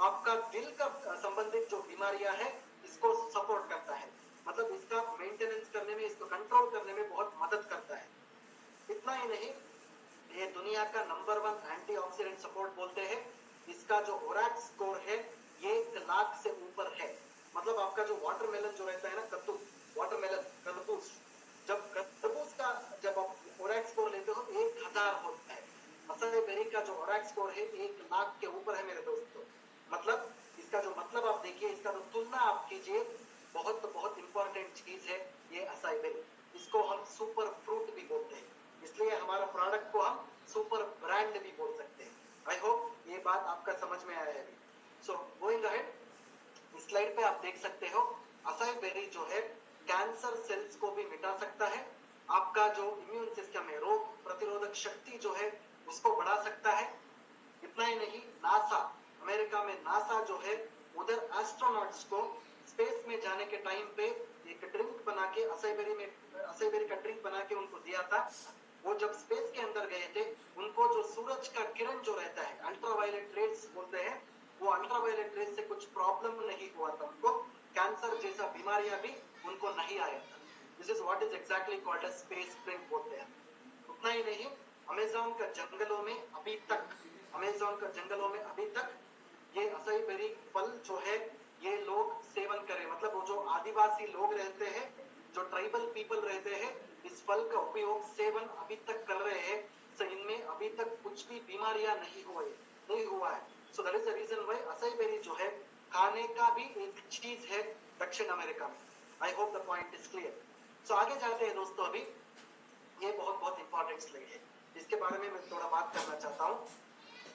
आपका दिल का संबंधित जो बीमारियां है, इसको सपोर्ट करता है। मतलब इसका मेंटेनेंस करने में, इसको कंट्रोल करने में बहुत मदद करता है। इतना ही नहीं, ये दुनिया का नंबर 1 एंटीऑक्सीडेंट सपोर्ट बोलते हैं। इसका जो ओरैक्स स्कोर है, 1 लाख से ऊपर है। मतलब आपका जो वाटरमेलन जो रहता है ना, कद्दू, वाटरमेलन, तरबूज, जब तरबूज का जब आप ओरैक स्कोर लेते हो 1000 होता है, असल बेरी का जो ओरैक स्कोर है 1 लाख के ऊपर है मेरे दोस्तों। मतलब इसका जो मतलब आप देखिए, इसका जो तुलना आप कीजिए, बहुत बहुत इंपॉर्टेंट चीज है ये असाई बेरी। इसको हम सुपर फ्रूट भी बोलते हैं, इसलिए हमारा प्रोडक्ट को हम सुपर ब्रांड भी बोल सकते हैं। आई होप ये बात आपका समझ में आया है अभी। सो गोइंग अहेड, इस स्लाइड पे आप देख सकते हो असाई बेरी जो है कैंसर सेल्स को भी मिटा सकता है, आपका जो इम्यून सिस्टम है, रोग प्रतिरोधक शक्ति जो है उसको बढ़ा सकता है। इतना ही नहीं, नासा, अमेरिका में नासा जो है उधर एस्ट्रोनॉट्स को स्पेस में जाने के टाइम पे एक ड्रिंक बना के असाई बेरी का ड्रिंक बना के उनको दिया था। वो जब स्पेस के अंदर गए थे, उनको जो सूरज का किरण जो रहता है, अल्ट्रावायलेट रेस बोलते हैं, वो अल्ट्रावायलेट रेस से कुछ प्रॉब्लम नहीं हुआ था उनको, कैंसर जैसा बीमारियां भी उनको नहीं आया था। This is what is exactly called as space drink बोलते हैं। उतना ही नहीं, अमेज़न का जंगलों में अभी तक ये असाई बेरी फल जो है ये लोग सेवन करें, मतलब वो जो आदिवासी लोग रहते हैं, जो ट्राइबल पीपल रहते हैं, इस फल का उपयोग सेवन अभी तक कर रहे हैं। तो इनमें अभी तक कुछ भी बीमारियां नहीं हुआ है। So that is the reason why acai berry जो है खाने का भी एक चीज है दक्षिण अमेरिका में। I hope the point is clear. So आगे जाते हैं दोस्तों, अभी ये बहुत बहुत इंपॉर्टेंट स्लाइड है, इसके बारे में मैं थोड़ा बात करना चाहता हूँ।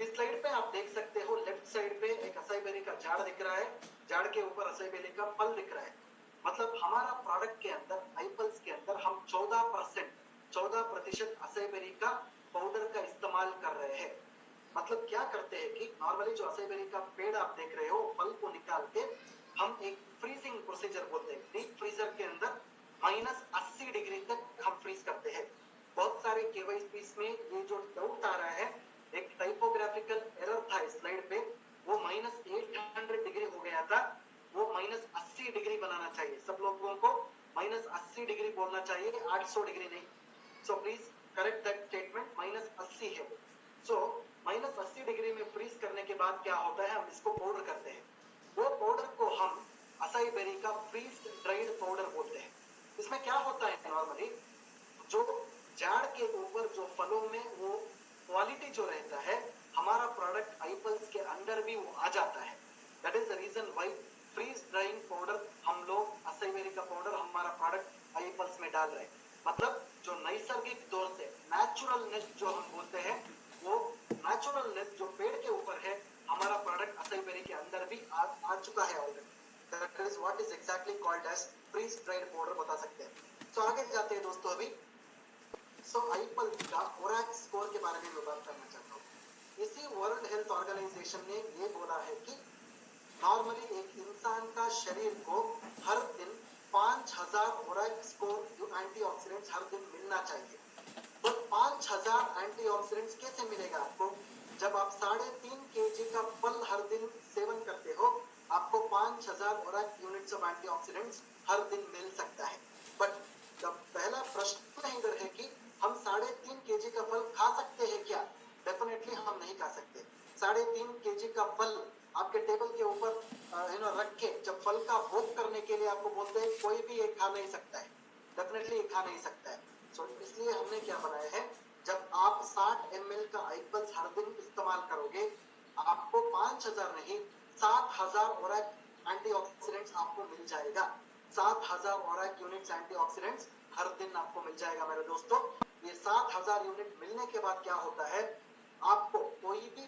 इस स्लाइड पे आप देख सकते हो, लेफ्ट साइड पे एक असाई बेरी का झाड़ दिख रहा है, झाड़ के ऊपर असाई बेरी का फल दिख रहा है। मतलब हमारा प्रोडक्ट के अंदर, आईपल्स के अंदर हम 14% असाई बेरी का पाउडर का इस्तेमाल कर रहे हैं। मतलब क्या करते हैं कि नॉर्मली जो असाई बेरी का पेड़ आप देख रहे हो, फल को निकाल के हम एक फ्रीजिंग प्रोसीजर बोलते हैं, डीप फ्रीजर के अंदर -80 डिग्री तक हम फ्रीज करते हैं। बहुत सारे केवाईसी में ये जो डाउट आ रहा है, एक टाइपोग्राफिकल एरर था इस स्लाइड पे, वो -800 डिग्री हो गया था, वो -80 डिग्री बनाना चाहिए। सब लोगों को -80 डिग्री बोलना चाहिए, 800 डिग्री नहीं। So please correct that statement, -80 है। सो -80 डिग्री में फ्रीज करने के बाद क्या होता है, हम इसको पाउडर करते हैं। वो पाउडर को हम असाई बेरी का फ्रीज ड्राइड पाउडर बोलते हैं। इसमें क्या होता है, नॉर्मली जो झाड़ के ऊपर जो फलों में वो क्वालिटी जो रहता है, हमारा प्रोडक्ट आईपल्स के अंदर भी वो आ जाता है। That is the reason why freeze drying powder हम लोग असाई बेरी का पाउडर हमारा प्रोडक्ट आईपल्स में डाल रहे हैं। मतलब जो नैसर्गिक तौर से नेचुरलनेस जो हम बोलते हैं, वो नेचुरलनेस जो पेड़ के ऊपर है, हमारा प्रोडक्ट असाई बेरी के अंदर भी आ चुका है already. That is what is exactly called as freeze dried powder बता सकते हैं। तो आगे जाते हैं दोस्तों, अभी सो आईपल्स का ओरैक स्कोर के बारे में मैं बात करना चाहता हूँ। इसी वर्ल्ड हेल्थ ऑर्गेनाइजेशन ने ये बोला है कि नॉर्मली एक इंसान का शरीर को हर दिन 5000 ओरैक स्कोर एंटीऑक्सीडेंट्स हर दिन मिलना चाहिए। तो 5000 एंटीऑक्सीडेंट्स कैसे मिलेगा आपको? जब आप 3.5 kg का फल हर दिन सेवन करते हो, आपको 5000 ओरैक यूनिट्स ऑफ एंटीऑक्सीडेंट्स हर दिन मिल सकता है। बट जब पहला प्रश्न इधर है कि हम 3.5 kg का फल खा सकते हैं क्या? डेफिनेटली हम नहीं खा सकते। 3.5 kg का फल आपके टेबल के ऊपर रख के जब फल का भोग करने के लिए आपको बोलते हैं, कोई भी एक खा नहीं सकता है, डेफिनेटली खा नहीं सकता है। सो इसलिए हमने क्या बनाया है, जब आप 60 ml का आईपल्स हर दिन इस्तेमाल करोगे, आपको 5000 नहीं 7000 ओरैक एंटीऑक्सीडेंट्स आपको मिल जाएगा। 7000 ओरैक यूनिट्स एंटीऑक्सीडेंट्स हर दिन आपको मिल जाएगा मेरे दोस्तों। ये 7000 यूनिट मिलने के बाद क्या होता है, आपको कोई भी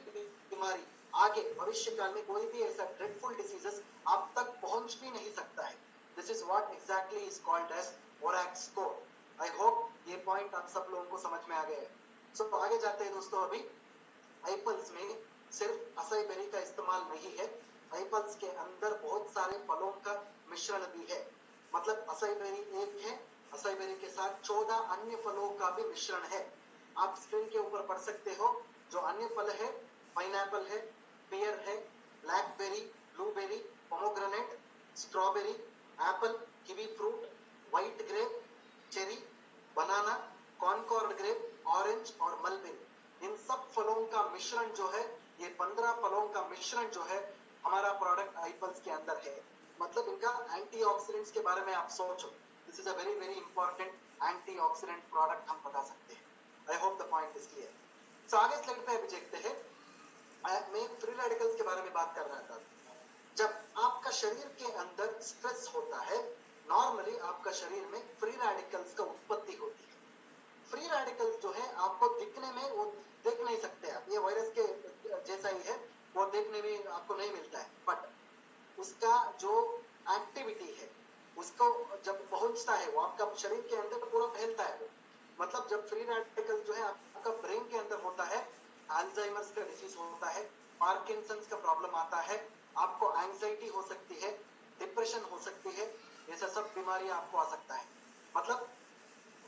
बीमारी आगे भविष्य काल में, कोई भी ऐसा ड्रेडफुल डिसीजेस आप तक पहुंच भी नहीं सकता है। This is what exactly is called as ORAC score. I hope ये पॉइंट आप सब लोगों को समझ में आ गया है। सो आगे जाते हैं दोस्तों, अभी आईपल्स में सिर्फ असाई बेरी का इस्तेमाल नहीं है, आईपल्स के अंदर बहुत सारे फलों का मिश्रण भी है। मतलब असाई बेरी एक है, असाई बेरी के साथ 14 अन्य फलों का भी मिश्रण है। आप स्क्रीन के ऊपर पढ़ सकते हो, जो अन्य फल है, पाइनएप्पल है, पियर है, blackberry, blueberry, pomegranate, strawberry, apple, kiwi fruit, white grape, cherry, banana, Concord grape, orange और मलबेरी। इन सब फलों का मिश्रण जो है, ये 15 फलों का मिश्रण जो है, हमारा प्रोडक्ट आईपल्स के अंदर है, मतलब इनका एंटीऑक्सीडेंट्स के बारे में आप सोचो, this is a very very important antioxidant product हम बता सकते हैं। I hope the point is clear. So आगे स्लाइड पे अभी देखते हैं, मैं फ्री रेडिकल्स के बारे में बात कर रहा था। जब आपका शरीर के अंदर स्ट्रेस होता है, नॉर्मली आपका शरीर में फ्री रेडिकल्स का उत्पत्ति होती है। फ्री रेडिकल्स जो है आपको दिखने में वो देख नहीं सकते आप, ये वायरस के जैसा ही है, वो देखने में आपको नहीं मिलता है, बट उसका जो एक्टिविटी है उसको जब पहुंचता है वो आपका शरीर के अंदर पूरा फैलता है वो। मतलब जब फ्री रेडिकल जो है आपका ब्रेन के अंदर होता है, अल्जाइमर्स का डिसीज होता है, पार्किंसंस का प्रॉब्लम आता है, आपको एंजाइटी हो सकती है, डिप्रेशन हो सकती है, ऐसा सब बीमारियां आपको आ सकता है। मतलब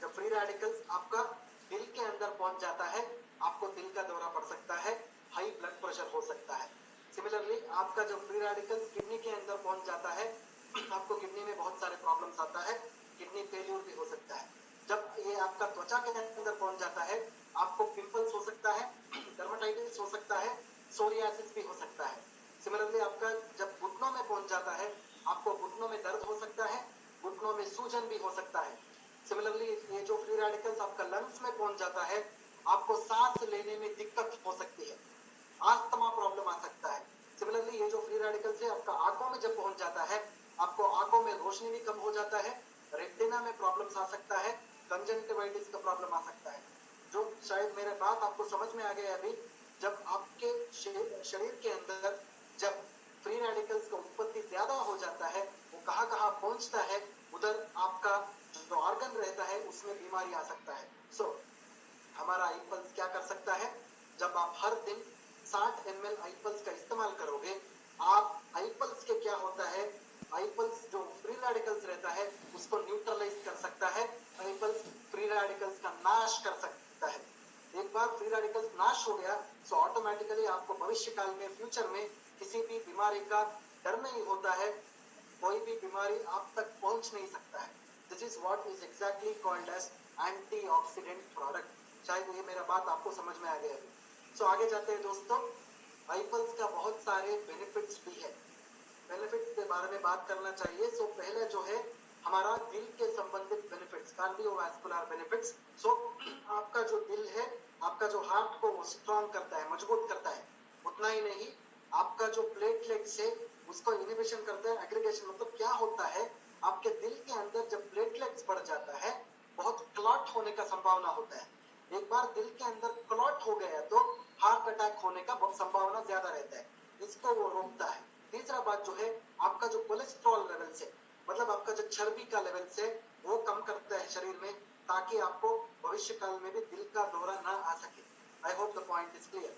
जब फ्री रेडिकल्स आपका दिल के अंदर पहुंच जाता है, आपको दिल का दौरा पड़ सकता है, हाई ब्लड प्रेशर हो सकता है। सिमिलरली आपका जब फ्री रेडिकल्स किडनी के अंदर पहुंच जाता है, आपको किडनी में बहुत सारे प्रॉब्लम्स आता है, किडनी फेल्यूर भी हो सकता है। जब ये आपका त्वचा के अंदर पहुंच जाता है, आपको पिंपल्स हो सकता है, डर्मेटाइटिस हो सकता है, सोरियासिस भी हो सकता है। सिमिलरली आपका जब घुटनों में पहुंच जाता है, आपको घुटनों में दर्द हो सकता है, घुटनों में सूजन भी हो सकता है। सिमिलरली ये जो फ्री रेडिकल्स आपका लंग्स में पहुंच जाता है, आपको सांस लेने में दिक्कत हो सकती है, आस्थमा प्रॉब्लम आ सकता है। सिमिलरली ये जो फ्री रेडिकल्स है आपका आंखों में जब पहुंच जाता है, आपको आंखों में रोशनी भी कम हो जाता है, रेटिना में प्रॉब्लम्स आ सकता है, कंजंक्टिवाइटिस का प्रॉब्लम आ सकता है। जो शायद मेरे बात आपको समझ में आ गया अभी, जब आपके शरीर के अंदर जब फ्री रेडिकल्स का उत्पत्ति ज्यादा हो जाता है, वो कहाँ कहाँ पहुंचता है, उधर आपका जो ऑर्गन रहता है उसमें बीमारी आ सकता है। सो हमारा आईपल्स क्या कर सकता है, जब आप हर दिन 60 ml आईपल्स का इस्तेमाल करोगे, आप आईपल्स के क्या होता है, आईपल्स जो फ्री रेडिकल्स रहता है उसको न्यूट्रलाइज कर सकता है, आईपल्स फ्री रेडिकल्स का नाश कर सकता है। एक बार फ्री रेडिकल्स नाश हो गया तो ऑटोमेटिकली आपको भविष्य काल में, फ्यूचर में किसी भी बीमारी का डर नहीं होता है, कोई भी बीमारी आप तक पहुंच नहीं सकता है। This is what is exactly called as antioxidant product. शायद ये मेरा बात आपको समझ में आ गया है। सो आगे जाते हैं दोस्तों, आईपल्स का बहुत सारे बेनिफिट्स भी है, बेनिफिट्स के बारे में बात करना चाहिए। सो पहले जो है हमारा दिल के संबंधित बेनिफिट्स, कार्डियोवैस्कुलर बेनिफिट्स। सो आपका जो दिल है, आपका जो हार्ट को वो स्ट्रॉन्ग करता है, मजबूत करता है। उतना ही नहीं, आपका जो प्लेटलेट्स है उसको इनिबिशन करता है, एग्रीगेशन। मतलब क्या होता है, आपके दिल के अंदर जब प्लेटलेट्स बढ़ जाता है, बहुत क्लॉट होने का संभावना होता है। एक बार दिल के अंदर क्लॉट हो गया तो हार्ट अटैक होने का संभावना ज्यादा रहता है, इसको वो रोकता है। तीसरा बात जो है, आपका जो कोलेस्ट्रॉल लेवल से, मतलब आपका जो चर्बी का लेवल से वो कम करता है शरीर में, ताकि आपको भविष्य काल में भी दिल का दौरा ना आ सके। आई hope the point is clear.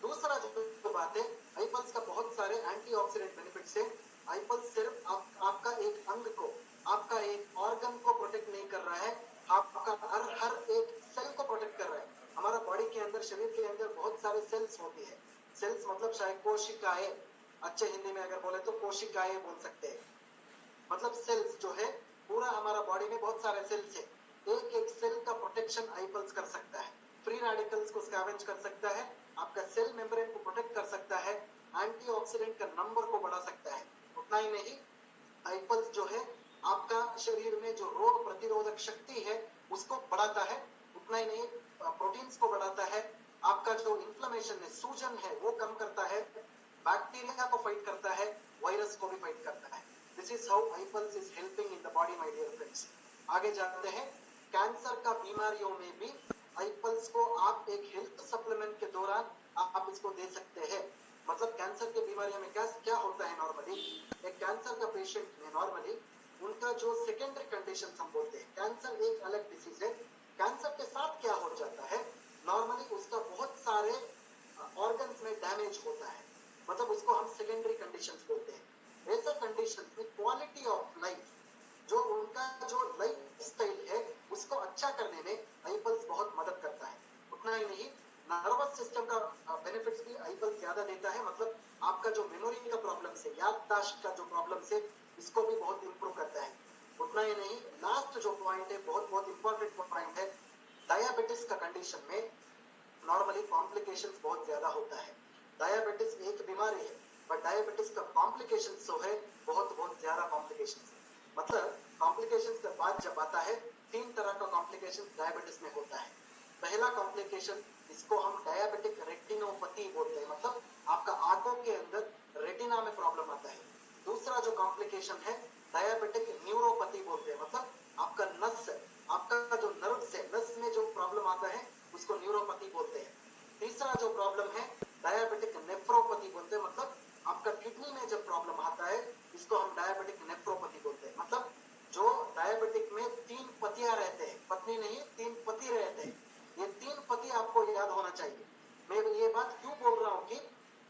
दूसरा जो बात है, आईपल्स का बहुत सारे एंटीऑक्सीडेंट बेनिफिट्स है। आईपल्स सिर्फ आपका एक अंग को, आपका एक ऑर्गन को प्रोटेक्ट नहीं कर रहा है, आपका हर एक सेल को प्रोटेक्ट कर रहा है। हमारा बॉडी के अंदर, शरीर के अंदर बहुत सारे सेल्स होती है। सेल्स मतलब शायद कोशिकाएं, अच्छे हिंदी में अगर बोले तो कोशिकाएं बोल सकते हैं। मतलब सेल्स जो है, पूरा हमारा बॉडी में बहुत सारे सेल्स है, एक एक सेल का प्रोटेक्शन आईपल्स कर सकता है, फ्री रेडिकल्स को स्कैवेंज कर सकता है, आपका सेल मेम्ब्रेन को प्रोटेक्ट कर सकता है, एंटीऑक्सीडेंट का नंबर को बढ़ा सकता है। उतना ही नहीं, आईपल्स जो है आपका शरीर में जो रोग प्रतिरोधक शक्ति है उसको बढ़ाता है। उतना ही नहीं, प्रोटीन्स को बढ़ाता है, आपका जो इन्फ्लेमेशन है, सूजन है, वो कम करता है, बैक्टीरिया को फाइट करता है, वायरस को भी फाइट करता है। This is how iPulse is helping in the body my dear friends. आगे जाते हैं, कैंसर का बीमारियों में भी आईपल्स को आप एक हेल्थ सप्लीमेंट के दौरान आप इसको दे सकते हैं। मतलब कैंसर के बीमारियों में क्या क्या होता है, नॉर्मली एक कैंसर का पेशेंट में नॉर्मली उनका जो सेकेंडरी कंडीशन हम बोलते हैं, कैंसर एक अलग डिसीज है, कैंसर के साथ क्या हो जाता है, नॉर्मली उसका बहुत सारे ऑर्गन्स में डैमेज होता है, मतलब उसको हम सेकेंडरी कंडीशंस बोलते हैं। ऐसा कंडीशंस में क्वालिटी ऑफ लाइफ, जो उनका जो लाइफ स्टाइल है उसको अच्छा करने में आईपल्स बहुत मदद करता है। उतना ही नहीं, नर्वस सिस्टम का बेनिफिट्स भी आईपल्स ज्यादा देता है। मतलब आपका जो मेमोरी का प्रॉब्लम है, याददाश्त का जो प्रॉब्लम है, इसको भी बहुत इंप्रूव करता है। उतना ही नहीं, लास्ट जो पॉइंट है, बहुत बहुत इंपॉर्टेंट पॉइंट है, डायबिटीज का कंडीशन में नॉर्मली कॉम्प्लिकेशंस बहुत ज्यादा होता है। डायबिटीज एक बीमारी है, बट डायबिटीज का कॉम्प्लिकेशन जो है बहुत बहुत ज्यादा कॉम्प्लिकेशन है। मतलब कॉम्प्लिकेशन के बाद जब आता है, 3 तरह का कॉम्प्लिकेशन डायबिटीज में होता है। पहला कॉम्प्लिकेशन, इसको हम डायबिटिक रेटिनोपैथी बोलते हैं, मतलब आपका आंखों के अंदर रेटिना में प्रॉब्लम आता है। दूसरा जो कॉम्प्लिकेशन है डायबिटिक न्यूरोपैथी बोलते हैं, मतलब आपका नस, आपका जो नर्व से नस में जो प्रॉब्लम आता है उसको न्यूरोपैथी बोलते हैं। तीसरा जो प्रॉब्लम है डायबिटिक नेफ्रोपैथी बोलते हैं, मतलब आपका किडनी में जब प्रॉब्लम आता है इसको हम डायबिटिक नेफ्रोपैथी बोलते हैं। मतलब जो डायबिटिक में 3 पतियां रहते हैं, पत्नी नहीं 3 पति रहते हैं, ये 3 पति आपको याद होना चाहिए। मैं ये बात क्यों बोल रहा हूँ कि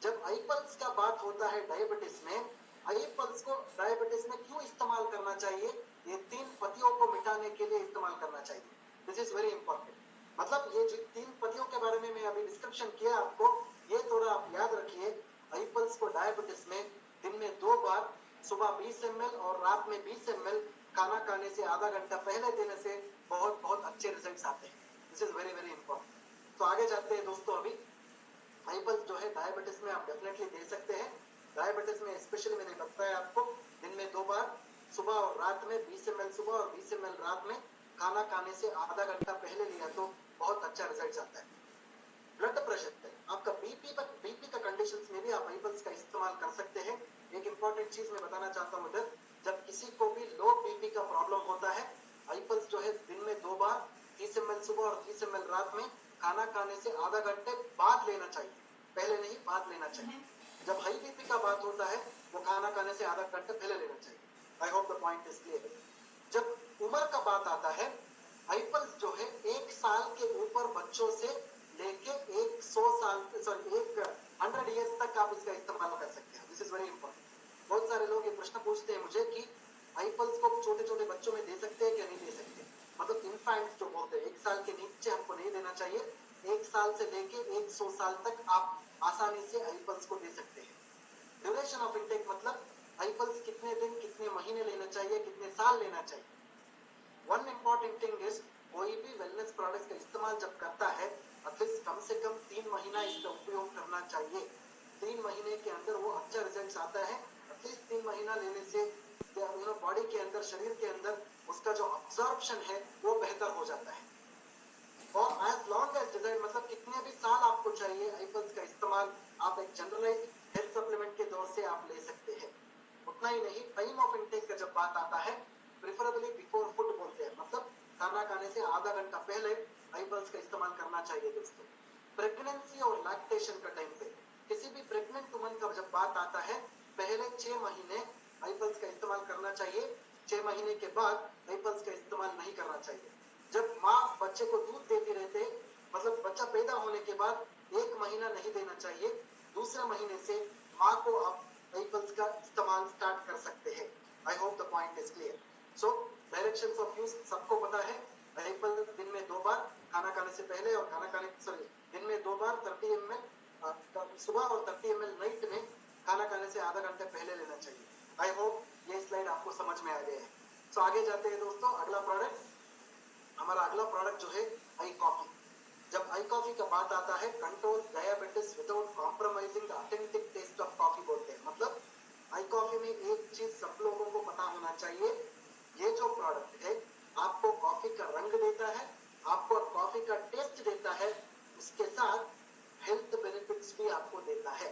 जब आई पल्स का बात होता है डायबिटीज में, आई पल्स को डायबिटीज में क्यों इस्तेमाल करना चाहिए, ये 3 पतियों को मिटाने के लिए इस्तेमाल करना चाहिए। This is very important. मतलब ये जो 3 पतियों के बारे में मैं अभी डिस्क्रिप्शन किया आपको, ये थोड़ा आप याद रखिए। आई पल्स को डायबिटीज में दिन में 2 बार, सुबह 20 ml और रात में 20 ml खाना खाने से आधा घंटा पहले देने से बहुत बहुत अच्छे रिजल्ट्स आते हैं। This is very very important. तो आगे जाते हैं दोस्तों। अभी आई पल्स जो है डायबिटीज में आप डेफिनेटली दे सकते हैं। डायबिटीज में स्पेशली मैंने बताया आपको दिन में 2 बार, सुबह और रात में 20 ml सुबह और 20 ml रात में, खाना खाने से आधा घंटा पहले लिया तो बहुत अच्छा रिजल्ट आता है। ब्लड प्रेशर है, आपका बीपी का कंडीशंस में भी आप आई पल्स का इस्तेमाल कर सकते हैं। एक इंपॉर्टेंट चीज मैं बताना चाहता हूँ इधर, जब किसी को भी लो बीपी का प्रॉब्लम होता है, आई पल्स जो है दिन में 2 बार 30 ml सुबह और 30 ml रात में, खाना खाने से आधा घंटे बाद लेना चाहिए, पहले नहीं बाद लेना चाहिए। जब हाई बीपी का बात होता है वो खाना खाने से आधा घंटे पहले लेना चाहिए। I hope the point is clear. जब उम्र का बात आता है, आई पल्स जो है 1 साल के ऊपर बच्चों से लेके 100 साल, सॉरी 100 ईयर्स तक आप इसका इस्तेमाल कर सकते हैं। This is very important. बहुत सारे लोग ये प्रश्न पूछते हैं मुझे कि आई पल्स को छोटे छोटे बच्चों में दे सकते हैं क्या नहीं दे सकते। मतलब इनफैंट जो बोलते हैं 1 साल के नीचे हमको नहीं देना चाहिए। 1 साल से लेके 100 साल तक आप आसानी से आई पल्स को दे सकते हैं। ड्यूरेशन ऑफ इंटेक, मतलब आई पल्स कितने दिन कितने महीने लेना चाहिए, कितने साल लेना चाहिए। वन इम्पॉर्टेंट थिंग इज, कोई भी वेलनेस प्रोडक्ट्स का इस्तेमाल जब करता है एटलीस्ट कम से कम 3 महीना इसका उपयोग करना चाहिए। 3 महीने के अंदर वो अच्छा रिजल्ट आता है। एटलीस्ट 3 महीना लेने से बॉडी के अंदर, शरीर के अंदर उसका जो अब्जॉर्प्शन है वो बेहतर हो जाता है। और एज लॉन्ग एज डिजाइन, मतलब कितने भी साल आपको चाहिए आई पल्स का इस्तेमाल आप एक जनरलाइज हेल्थ सप्लीमेंट के दौर से आप ले सकते हैं। उतना ही नहीं, टाइम ऑफ इंटेक का जब बात आता है, प्रेफरेबली बिफोर फूड बोलते हैं, मतलब खाना खाने से आधा घंटा पहले आई पल्स का इस्तेमाल करना चाहिए दोस्तों। प्रेगनेंसी और लैक्टेशन का टाइम पे, किसी भी प्रेग्नेंट वुमन का जब बात आता है, पहले 6 महीने आई पल्स का इस्तेमाल करना चाहिए। 6 महीने के बाद आई पल्स का इस्तेमाल नहीं करना चाहिए। जब माँ बच्चे को दूध देती रहते, मतलब बच्चा पैदा होने के बाद 1 महीना नहीं देना चाहिए, दूसरे महीने से माँ को आप आई पल्स का इस्तेमाल स्टार्ट कर सकते हैं। I hope the point is clear. So directions of use सबको पता है। आई पल्स दिन में 2 बार खाना खाने से पहले और खाना खाने, सॉरी दिन में 2 बार 30 ml सुबह और 30 ml नाइट में, खाना खाने से आधा घंटे पहले लेना चाहिए। आई होप ये स्लाइड आपको समझ में आ गया है। सो आगे जाते हैं दोस्तों। अगला प्रोडक्ट, हमारा अगला प्रोडक्ट जो है आई कॉफी। जब आई कॉफी का बात आता है, control diabetes without compromising the authentic taste of coffee बोलते हैं। मतलब आई कॉफी में एक चीज सब लोगों को पता होना चाहिए, ये जो प्रोडक्ट है आपको कॉफी का रंग देता है, आपको कॉफी का टेस्ट देता है, उसके साथ हेल्थ बेनिफिट्स भी आपको देता है।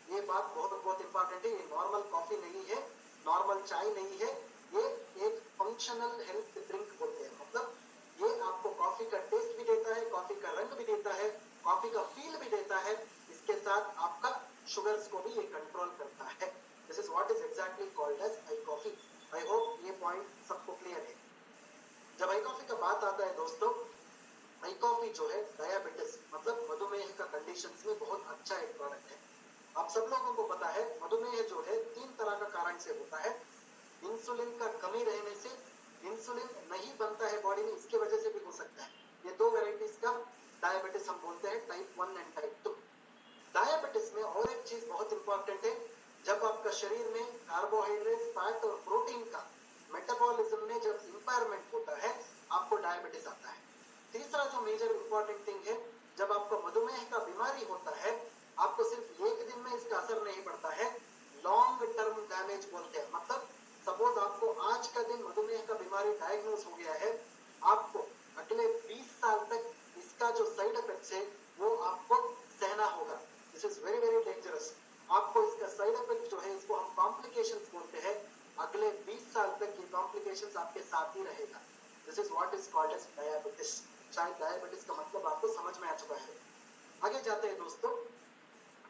ये बात बहुत बहुत इंपॉर्टेंट है। ये नॉर्मल कॉफी नहीं है, नॉर्मल चाय नहीं है, ये एक फंक्शनल हेल्थ ड्रिंक बोलते हैं। मतलब ये आपको कॉफी का टेस्ट भी देता है, कॉफी का रंग भी देता है, कॉफी का फील भी देता है, इसके साथ आपका शुगर्स को भी ये कंट्रोल करता है। This is what is exactly called as iCoffee. I hope ये पॉइंट सबको क्लियर है। जब आई कॉफी का बात आता है दोस्तों, आई कॉफी जो है डायबिटीज, मतलब मधुमेह का कंडीशंस में बहुत अच्छा एक प्रोडक्ट है। आप सब लोगों को पता है मधुमेह जो है 3 तरह का कारण से होता है। इंसुलिन का कमी रहने से, इंसुलिन नहीं बनता है बॉडी में, इसके वजह से भी हो सकता है। ये 2 वैरायटीज का डायबिटीज हम बोलते हैं, टाइप 1 एंड टाइप 2। डायबिटीज में और एक चीज बहुत इंपॉर्टेंट है, जब आपका शरीर में कार्बोहाइड्रेट, फैट और प्रोटीन का मेटाबॉलिज्म में जब इंपायरमेंट होता है, आपको डायबिटीज आता है। तीसरा जो मेजर इंपॉर्टेंट थिंग है, जब आपको मधुमेह का बीमारी होता है, आपको सिर्फ एक दिन में इसका असर नहीं पड़ता है, लॉन्ग टर्म डैमेज बोलते हैं। मतलब सपोज आपको आज का दिन मधुमेह का बीमारी डायग्नोज हो गया है, आपको अगले 20 साल तक इसका जो साइड इफेक्ट्स है वो आपको सहना होगा। This is very very dangerous. आपको इसका साइड इफेक्ट जो है इसको हम कॉम्प्लिकेशंस बोलते हैं, अगले 20 साल तक ये कॉम्प्लिकेशंस आपके साथ ही रहेगा। This is what is called as diabetes. शायद डायबिटीज का मतलब आपको समझ में आ चुका है। आगे जाते हैं दोस्तों,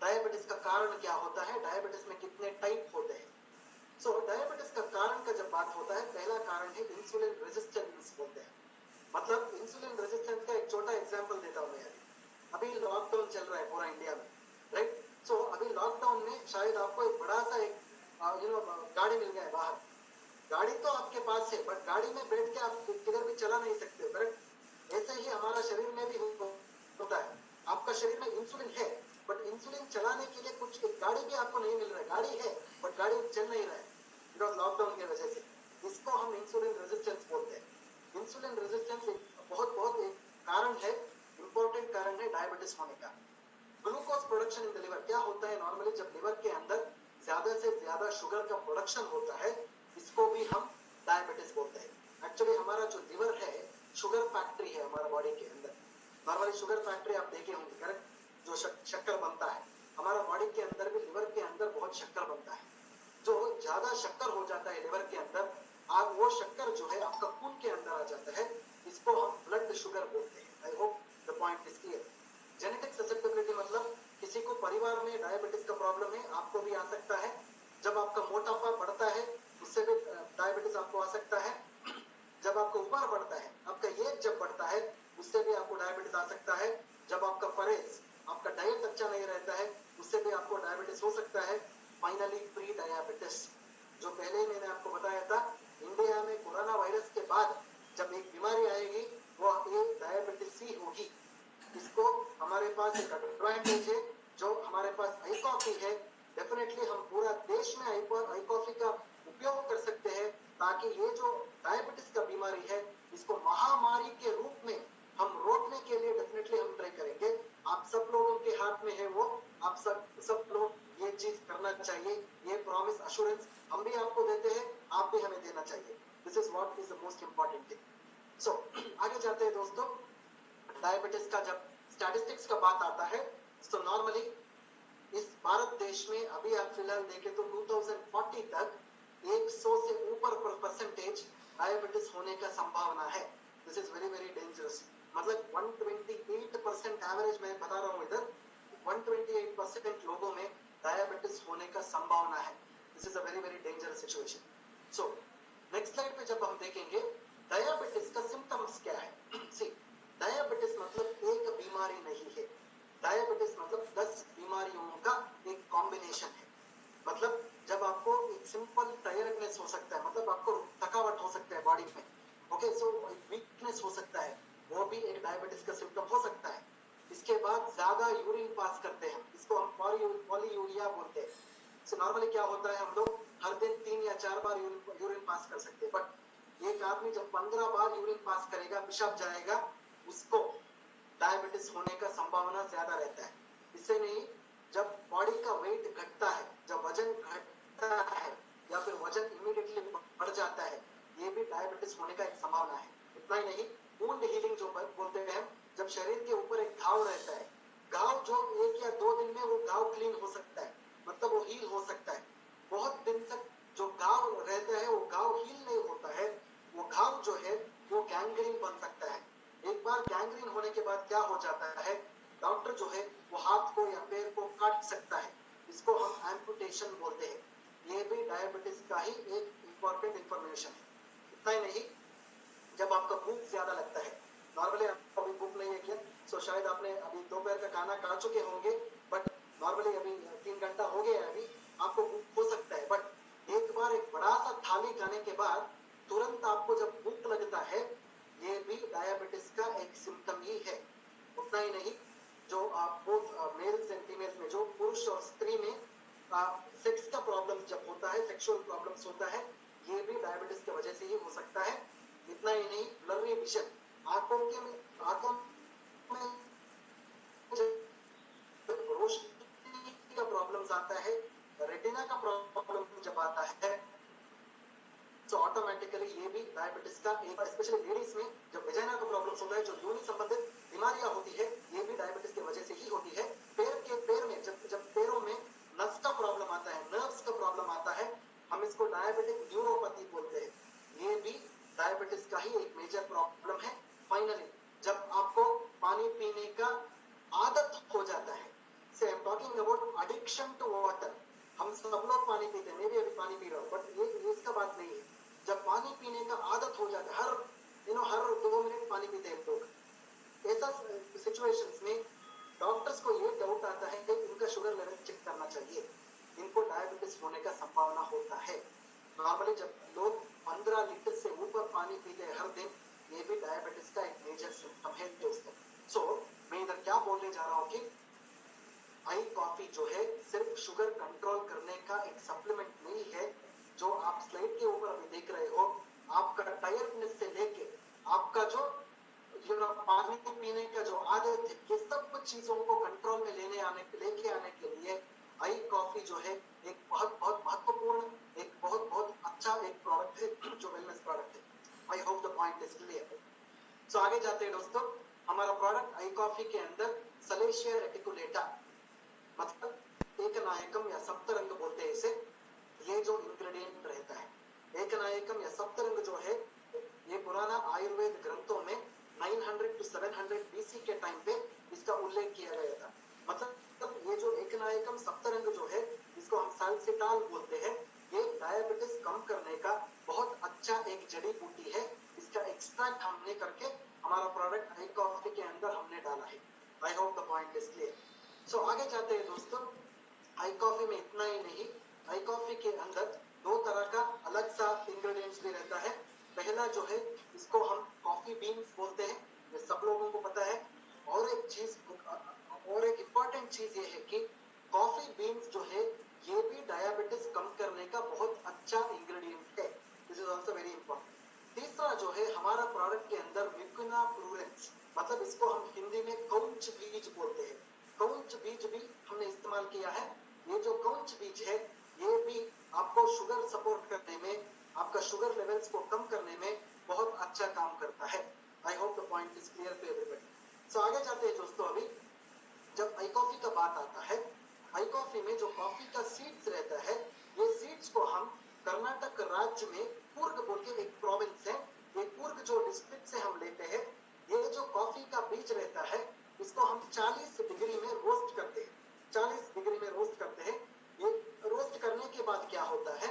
डायबिटीज का कारण क्या होता है, डायबिटीज में कितने टाइप होते हैं। सो डायबिटीज का कारण का जब बात होता है, पहला कारण है इंसुलिन रेजिस्टेंस बोलते हैं। मतलब इंसुलिन रेजिस्टेंस का एक छोटा एग्जांपल देता हूं मैं। अभी लॉकडाउन चल रहा है पूरा इंडिया में, राइट। सो अभी लॉकडाउन में शायद आपको एक बड़ा सा एक गाड़ी मिल गया है बाहर। गाड़ी तो आपके पास है, बट गाड़ी में बैठ के आप किधर भी चला नहीं सकते, करेक्ट। ऐसे ही हमारा शरीर में भी होता है। आपका शरीर में इंसुलिन है, बट इंसुलिन चलाने के लिए कुछ एक गाड़ी भी आपको नहीं मिल रहा है। गाड़ी है बट गाड़ी चल नहीं रहा है बिकॉज लॉकडाउन की वजह से। इसको हम इंसुलिन रेजिस्टेंस बोलते हैं। इंसुलिन रेजिस्टेंस एक बहुत एक कारण है, इंपॉर्टेंट कारण है डायबिटीज होने का। Glucose production in the liver, क्या होता है नॉर्मली जब लिवर के अंदर ज्यादा से ज्यादा शुगर का प्रोडक्शन होता है, इसको भी हम डायबिटीज बोलते हैं। एक्चुअली हमारा जो लिवर है शुगर फैक्ट्री है हमारा बॉडी के अंदर। नॉर्मली शुगर फैक्ट्री आप देखे होंगे, करेक्ट, जो शक्कर बनता है हमारा बॉडी के अंदर भी, लिवर के अंदर बहुत शक्कर बनता है। जो ज्यादा शक्कर हो जाता है लिवर के अंदर, आप वो शक्कर जो है आपका खून के अंदर आ जाता है, इसको हम ब्लड शुगर बोलते हैं। I hope the point is clear. Genetic susceptibility मतलब किसी को परिवार में डायबिटीज का प्रॉब्लम है, आपको भी आ सकता है। जब आपका मोटापा बढ़ता है उससे भी डायबिटीज आपको आ सकता है। जब आपका उम्र बढ़ता है, आपका एज जब बढ़ता है, उससे भी आपको डायबिटीज आ सकता है। जब आपका परहेज, आपका डाइट अच्छा नहीं रहता है, उससे भी आपको डायबिटीज हो सकता है। फाइनली प्री डायबिटीज, जो पहले मैंने आपको बताया था, इंडिया में कोरोना वायरस के बाद जब एक बीमारी आएगी वो एक डायबिटीज ही होगी। इसको हमारे पास एक एडवांटेज है, जो हमारे पास आई कॉफी है। डेफिनेटली हम पूरा देश में आई कॉफी का उपयोग कर सकते हैं, ताकि ये जो डायबिटीज का बीमारी है इसको महामारी के रूप में हम रोकने के लिए डेफिनेटली हम ट्राई करेंगे। आप सब लोगों के हाथ में है वो, आप सब लोग ये चीज करना चाहिए। ये प्रॉमिस अश्योरेंस हम भी आपको देते हैं, आप भी हमें देना चाहिए। This is what is the most important thing. So आगे जाते हैं दोस्तों, डायबिटीज का जब स्टैटिस्टिक्स का बात आता है, तो नॉर्मली इस भारत देश में अभी आप फिलहाल देखें तो 2040 तक 100 से ऊपर परसेंटेज डायबिटीज होने का संभावना है। This is very very dangerous. मतलब 128% एवरेज मैं बता रहा हूँ इधर, 128% लोगों में डायबिटीज होने का संभावना है। This is a very very dangerous situation. So next slide पे जब हम देखेंगे डायबिटीज का सिम्टम्स क्या है। सी, डायबिटीज मतलब एक बीमारी नहीं है, डायबिटीज मतलब 10 बीमारियों का एक कॉम्बिनेशन है। मतलब जब आपको एक सिंपल टायर्डनेस हो सकता है, मतलब आपको थकावट हो सकता है बॉडी में, ओके, सो वीकनेस हो सकता है, वो भी एक डायबिटीज का सिम्टम हो सकता है। इसके बाद ज्यादा यूरिन पास करते हैं, इसको हम पॉलीयूरिया बोलते हैं। सो नॉर्मली क्या होता है, हम लोग हर दिन 3 या 4 बार यूरिन पास कर सकते हैं, बट एक आदमी जब 15 बार यूरिन पास करेगा, पेशाब जाएगा, उसको डायबिटीज होने का संभावना ज्यादा रहता है। इससे नहीं, जब बॉडी का वेट घटता है, जब वजन घटता है या फिर वजन इमीडिएटली बढ़ जाता है, ये भी डायबिटीज होने का एक संभावना है। इतना ही नहीं, वुंड हीलिंग जो बोलते हैं, जब शरीर के ऊपर एक घाव रहता है, घाव जो 1 या 2 दिन में वो घाव क्लीन हो सकता है, मतलब वो हील हो सकता है। बहुत दिन तक जो घाव रहता है वो घाव हील नहीं होता है, वो घाव जो है वो गैंग्रीन बन सकता है। एक बार गैंग्रीन होने के बाद क्या हो जाता है, डॉक्टर जो है वो हाथ को या पैर को काट सकता है, इसको हम एम्पुटेशन बोलते हैं। ये भी डायबिटीज का ही एक इंपॉर्टेंट इंफॉर्मेशन है। इतना ही नहीं, जब आपका भूख ज्यादा लगता है, नॉर्मली आपको अभी भूख नहीं है क्या, सो शायद आपने अभी दोपहर का खाना खा चुके होंगे, बट नॉर्मली अभी 3 घंटा हो गया है, अभी आपको भूख हो सकता है, बट एक बार एक बड़ा सा थाली खाने के बाद तुरंत आपको जब भूख लगता है, ये भी डायबिटीज का एक सिम्टम ही है। उतना ही नहीं, जो आपको मेल्स एंड फीमेल्स में, जो पुरुष और स्त्री में सेक्स का प्रॉब्लम जब होता है, सेक्सुअल प्रॉब्लम्स होता है, ये भी डायबिटीज की वजह से ही हो सकता है। इतना ही नहीं, ब्लरी विजन, आंखों में रोशनी ऑटोमेटिकली ये भी डायबिटीज का एक, स्पेशली लेडीज में जब वेजाइना का प्रॉब्लम्स होता है, जो यूनि संबंधित बीमारियां होती है, ये भी डायबिटीज की वजह से ही होती है। पैर में जब पैरों में नस का प्रॉब्लम आता है, नर्व्स का प्रॉब्लम आता है, हम इसको डायबिटिक न्यूरोपैथी बोलते हैं, ये भी डायबिटीज का ही एक मेजर प्रॉब्लम है। फाइनली जब आपको पानी पीने का आदत हो जाता है, से I am talking about addiction to water, हम सब लोग पानी पीते हैं, मैं भी अभी पानी पी रहा हूँ, बट ये इसका बात नहीं है। जब पानी पीने का आदत हो जाता है, हर 2 मिनट पानी पीते हैं लोग, ऐसा सिचुएशंस में डॉक्टर्स को ये डाउट आता है कि इनका शुगर लेवल चेक करना चाहिए, इनको डायबिटीज होने का संभावना होता है। नॉर्मली जब लोग 15 लीटर से ऊपर पानी पीते हैं हर दिन, ये भी डायबिटीज का एक मेजर सिम्टम है दोस्तों। सो मैं इधर क्या बोलने जा रहा हूँ कि आई कॉफी जो है सिर्फ शुगर कंट्रोल करने का एक सप्लीमेंट नहीं है। जो आप स्लाइड के ऊपर अभी देख रहे हो, आपका टायर्डनेस से लेके आपका जो पानी पीने का जो आदत है, ये सब कुछ चीजों को कंट्रोल में लेके आने के लिए आई कॉफी जो है एक बहुत महत्वपूर्ण, एक बहुत अच्छा एक प्रोडक्ट है, जो वेलनेस प्रोडक्ट है। I hope the point is clear. So आगे जाते हैं दोस्तों, हमारा प्रोडक्ट आई कॉफी के अंदर सलेशिया रेटिकुलेटा, मतलब एक नायकम या सप्तरंग बोलते हैं इसे, ये जो इंग्रेडिएंट रहता है, एक नायकम या सप्तरंग जो है, ये पुराना आयुर्वेद ग्रंथों में 900 to 700 BC के टाइम पे इसका उल्लेख किया गया था। मतलब ये जो एक नायकम सप्तरंग जो है, इसको हम साल्सिटाल बोलते हैं, ये डायबिटीज कम करने का बहुत अच्छा एक जड़ी बूटी है। इसका एक्सट्रैक्ट हमने करके हमारा प्रोडक्ट आई कॉफी के अंदर हमने डाला है। I hope the point is clear. So आगे जाते हैं दोस्तों, आई कॉफी में इतना ही नहीं, आई कॉफी के अंदर 2 तरह का अलग सा इंग्रेडिएंट्स भी रहता है। पहला जो है, इसको हम कॉफी बीन्स बोलते हैं, ये सब लोगों को पता है। और एक इम्पॉर्टेंट चीज ये है कि कॉफी बीन्स जो है, ये भी डायबिटीज कम करने का बहुत अच्छा इंग्रेडिएंट है। This is also very important. तीसरा जो है, हमारा प्रोडक्ट के अंदर म्यूकिना प्लूरेंस, मतलब इसको हम हिंदी में कौच बीज बोलते हैं, कौच बीज भी हमने इस्तेमाल किया है। ये जो कौच बीज है, ये भी आपको शुगर सपोर्ट करने में, आपका शुगर लेवल्स को कम करने में बहुत अच्छा काम करता है। I hope the point is clear to everybody. So आगे जाते हैं दोस्तों, अभी जब आई कॉफी का बात आता है, आई कॉफी में जो कॉफी का सीड्स रहता है, ये सीड्स को हम कर्नाटक राज्य में कूर्ग बोल के एक प्रोविंस है, ये कूर्ग जो डिस्ट्रिक्ट से हम लेते हैं, ये जो कॉफी का बीज रहता है, इसको हम 40 डिग्री में रोस्ट करते हैं, 40 डिग्री में रोस्ट करते हैं। ये रोस्ट करने के बाद क्या होता है,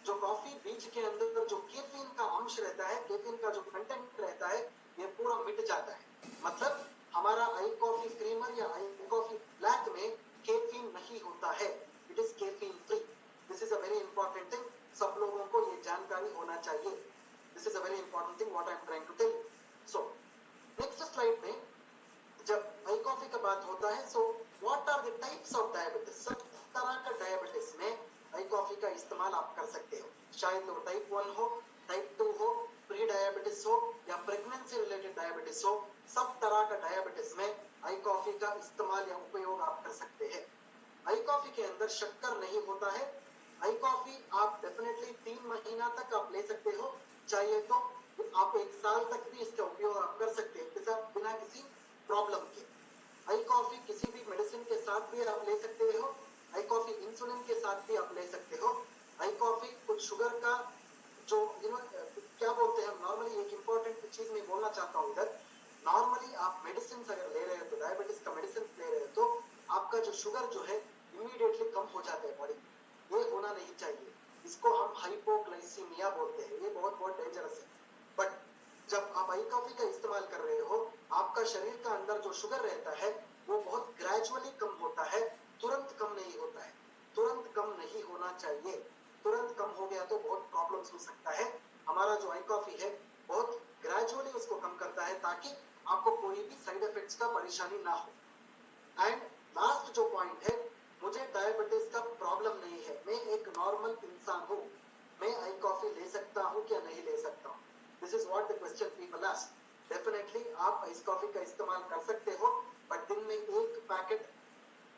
जो कॉफी बीज के अंदर जो कैफीन का अंश रहता है, कैफीन का जो कंटेंट रहता है, ये पूरा मिट जाता है। मतलब हमारा आई कॉफी क्रीमर या आई कॉफी ब्लैक में कैफीन नहीं होता है, it is caffeine free. This is a very important thing, सब लोगों को ये जानकारी होना चाहिए। This is a very important thing what I am trying to tell you. So next slide में जब आई कॉफी का बात होता है, so what are the types of diabetes, सब तरह का डायबिटीज में आई कॉफी का इस्तेमाल आप कर सकते हो, चाहे तो टाइप 1 हो, टाइप 2 हो, प्री डायबिटीज हो या प्रेगनेंसी रिलेटेड डायबिटीज हो, सब तरह का डायबिटीज में आई कॉफी का इस्तेमाल या उपयोग आप कर सकते हैं। आई कॉफी के अंदर शक्कर नहीं होता है। आई कॉफी आप डेफिनेटली 3 महीना तक आप ले सकते हो, चाहिए तो आप 1 साल तक भी इसका उपयोग आप कर सकते हैं बिना किसी प्रॉब्लम के। आई कॉफी किसी भी मेडिसिन के साथ भी आप ले सकते हो, आई कॉफी इंसुलिन के साथ भी आप ले सकते हो। आई कॉफी कुछ शुगर का जो क्या बोलते हैं, नॉर्मली एक इंपॉर्टेंट चीज मैं बोलना चाहता हूँ इधर, नॉर्मली आप मेडिसिन अगर ले रहे हो तो डायबिटीज का मेडिसिन ले रहे हो तो आपका जो शुगर जो है इमीडिएटली कम हो जाता है बॉडी, ये होना नहीं चाहिए। इसको हम हाइपोग्लाइसीमिया बोलते हैं, ये बहुत डेंजरस है। बट जब आप आई कॉफी का इस्तेमाल कर रहे हो, आपका शरीर का अंदर जो शुगर रहता है वो बहुत ग्रेजुअली कम होता है, तुरंत कम नहीं होता है, तुरंत कम नहीं होना चाहिए। तुरंत कम हो गया तो बहुत प्रॉब्लम्स हो सकता है। हमारा जो आई कॉफी है बहुत ग्रेजुअली उसको कम करता है, ताकि आपको कोई भी साइड इफेक्ट्स का परेशानी ना हो। एंड लास्ट जो पॉइंट है, मुझे डायबिटीज का प्रॉब्लम नहीं है, मैं एक नॉर्मल इंसान हूँ, मैं आई कॉफी ले सकता हूँ क्या नहीं ले सकता हूँ? This is what the question people ask. Definitely आप इस कॉफी का इस्तेमाल कर सकते हो, बट दिन में 1 पैकेट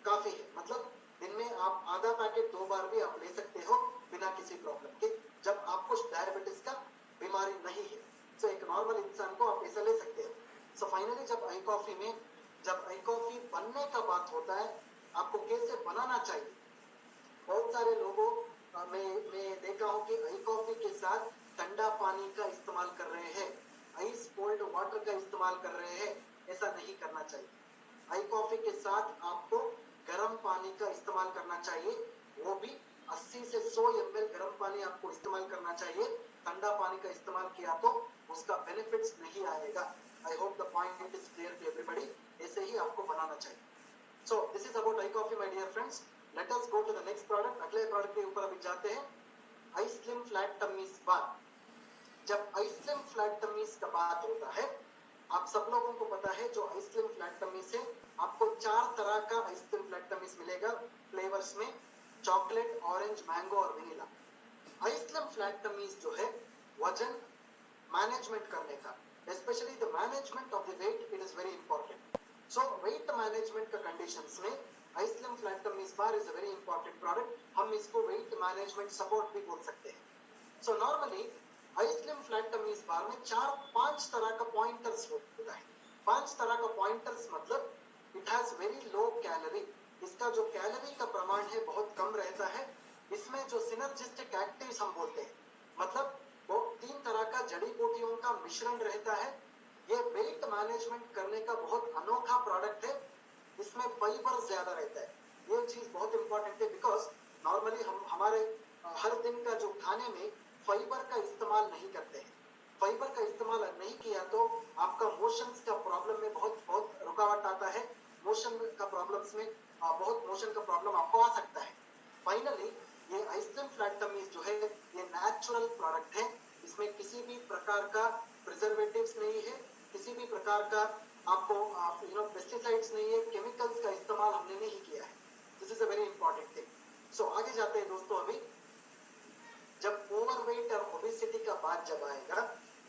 काफी है, मतलब दिन में आप आधा पैकेट 2 बार भी आप ले सकते हो बिना किसी प्रॉब्लम के, जब आपको डायबिटीज का नॉर्मल इंसान को आप ऐसा ले सकते हैं। सो फाइनली जब आई कॉफी में जब आई कॉफी बनने का बात होता है, आपको कैसे बनाना चाहिए, बहुत सारे लोगों मैं देखा हूं कि आई कॉफी के साथ ठंडा पानी का इस्तेमाल कर रहे हैं, आइस कोल्ड वाटर का इस्तेमाल कर रहे हैं। ऐसा नहीं करना चाहिए। आई कॉफी के साथ आपको गर्म पानी का इस्तेमाल करना चाहिए, वो भी 80 से 100 ml गर्म पानी आपको इस्तेमाल करना चाहिए। ठंडा पानी का इस्तेमाल किया तो उसका बेनिफिट्स नहीं आएगा। I hope the point is clear to everybody. ऐसे ही आपको बनाना चाहिए। So this is about I coffee my dear friends. Let us go to the next product. अगले प्रोडक्ट के ऊपर अभी जाते हैं, आई स्लिम फ्लैट टमीज बार। जब आई स्लिम फ्लैट टमीज का बात होता है, आप सब लोगों को पता है जो आई स्लिम फ्लैट टमीज है, आपको 4 तरह का आई स्लिम फ्लैट टमीज मिलेगा फ्लेवर्स में, चॉकलेट, ऑरेंज, मैंगो और vanilla. ISlim flat tummies जो है वजन मैनेजमेंट करने का, specially the management of the weight, it is very important. So weight management का कंडीशंस में iSlim flat tummies bar is a very important product. हम इसको वेट मैनेजमेंट सपोर्ट भी बोल सकते हैं। So normally iSlim flat tummies bar में 4-5 तरह का पॉइंटर्स होता है। 5 तरह का पॉइंटर्स मतलब it has very low calorie. इसका जो कैलोरी का प्रमाण है बहुत कम रहता है। इसमें जो सिनर्जिस्टिक एक्टिव्स हम बोलते हैं, मतलब वो 3 तरह का जड़ी बूटियों का मिश्रण रहता है। ये वेट मैनेजमेंट करने का बहुत अनोखा प्रोडक्ट है। इसमें फाइबर ज्यादा रहता है। ये चीज बहुत इंपॉर्टेंट है, बिकॉज नॉर्मली हम हमारे हर दिन का जो खाने में फाइबर का इस्तेमाल नहीं करते हैं। फाइबर का इस्तेमाल नहीं किया तो आपका मोशंस का प्रॉब्लम में बहुत रुकावट आता है। मोशन का प्रॉब्लम्स में बहुत मोशन का प्रॉब्लम आपको आ सकता है। फाइनली ये आई स्लिम फ्लैट टमीज जो है ये नेचुरल प्रोडक्ट है। इसमें किसी भी प्रकार का प्रिजर्वेटिव्स नहीं है, किसी भी प्रकार का आपको पेस्टिसाइड्स नहीं है, केमिकल्स का इस्तेमाल हमने नहीं किया है। This is a very important thing. So आगे जाते हैं दोस्तों। अभी जब ओवरवेट और ओबेसिटी का बात जब आएगा,